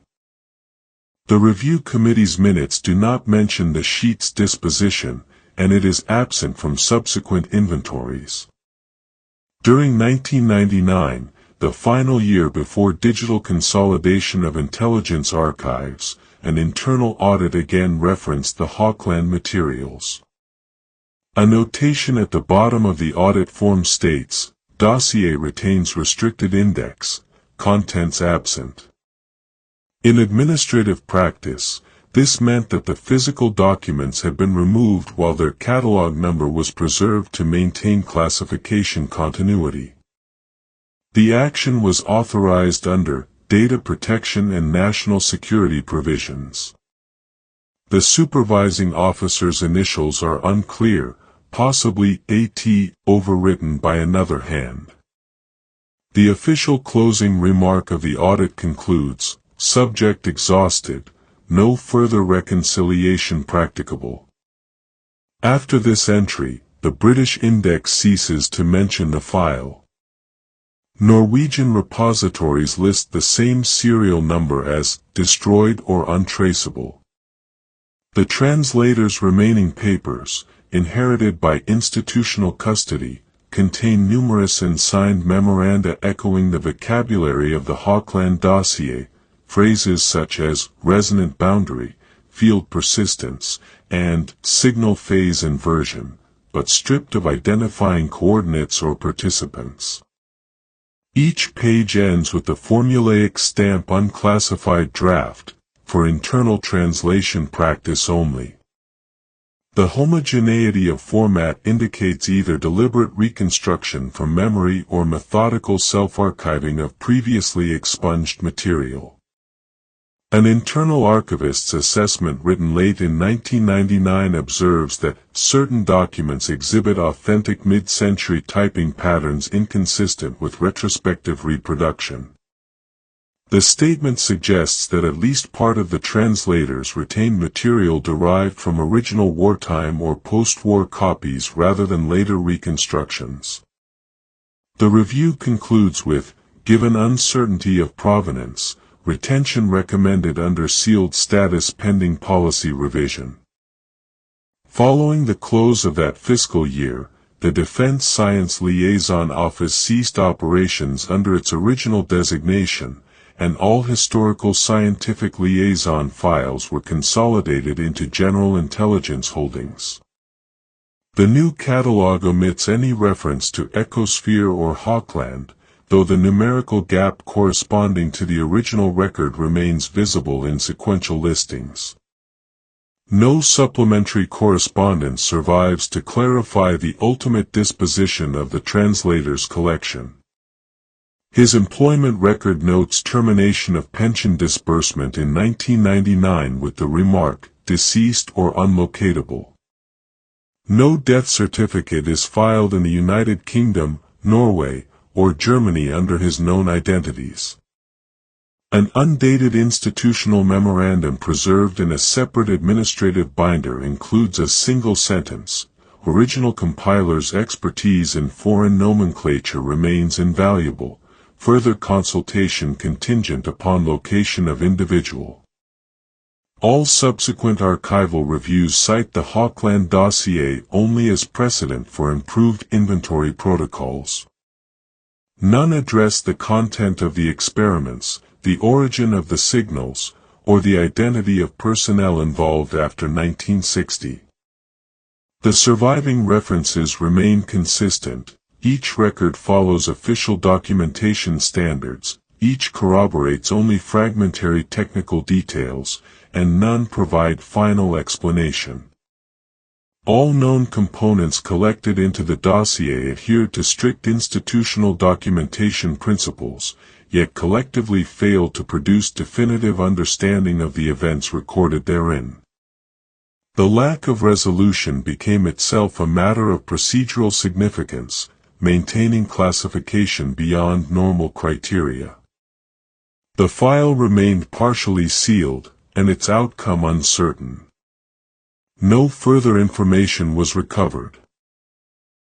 The review committee's minutes do not mention the sheet's disposition, and it is absent from subsequent inventories. During 1999, the final year before digital consolidation of intelligence archives, an internal audit again referenced the Hawkland materials. A notation at the bottom of the audit form states, "Dossier retains restricted index, contents absent." In administrative practice, this meant that the physical documents had been removed while their catalog number was preserved to maintain classification continuity. The action was authorized under data protection and national security provisions. The supervising officer's initials are unclear, possibly AT overwritten by another hand. The official closing remark of the audit concludes, "Subject exhausted, no further reconciliation practicable." After this entry, the British index ceases to mention the file. Norwegian repositories list the same serial number as destroyed or untraceable. The translator's remaining papers, inherited by institutional custody, contain numerous and signed memoranda echoing the vocabulary of the Hawkland dossier, phrases such as resonant boundary, field persistence, and signal phase inversion, but stripped of identifying coordinates or participants. Each page ends with the formulaic stamp "Unclassified Draft," for internal translation practice only. The homogeneity of format indicates either deliberate reconstruction from memory or methodical self-archiving of previously expunged material. An internal archivist's assessment written late in 1999 observes that certain documents exhibit authentic mid-century typing patterns inconsistent with retrospective reproduction. The statement suggests that at least part of the translators retained material derived from original wartime or post-war copies rather than later reconstructions. The review concludes with, "Given uncertainty of provenance, retention recommended under sealed status pending policy revision." Following the close of that fiscal year, the Defense Science Liaison Office ceased operations under its original designation, and all historical scientific liaison files were consolidated into General Intelligence Holdings. The new catalog omits any reference to Echosphere or Hawkland, though the numerical gap corresponding to the original record remains visible in sequential listings. No supplementary correspondence survives to clarify the ultimate disposition of the translator's collection. His employment record notes termination of pension disbursement in 1999 with the remark, "deceased or unlocatable." No death certificate is filed in the United Kingdom, Norway, or Germany under his known identities. An undated institutional memorandum preserved in a separate administrative binder includes a single sentence, "Original compiler's expertise in foreign nomenclature remains invaluable. Further consultation contingent upon location of individual." All subsequent archival reviews cite the Hawkland dossier only as precedent for improved inventory protocols. None address the content of the experiments, the origin of the signals, or the identity of personnel involved after 1960. The surviving references remain consistent. Each record follows official documentation standards, each corroborates only fragmentary technical details, and none provide final explanation. All known components collected into the dossier adhere to strict institutional documentation principles, yet collectively fail to produce definitive understanding of the events recorded therein. The lack of resolution became itself a matter of procedural significance, maintaining classification beyond normal criteria. The file remained partially sealed, and its outcome uncertain. No further information was recovered.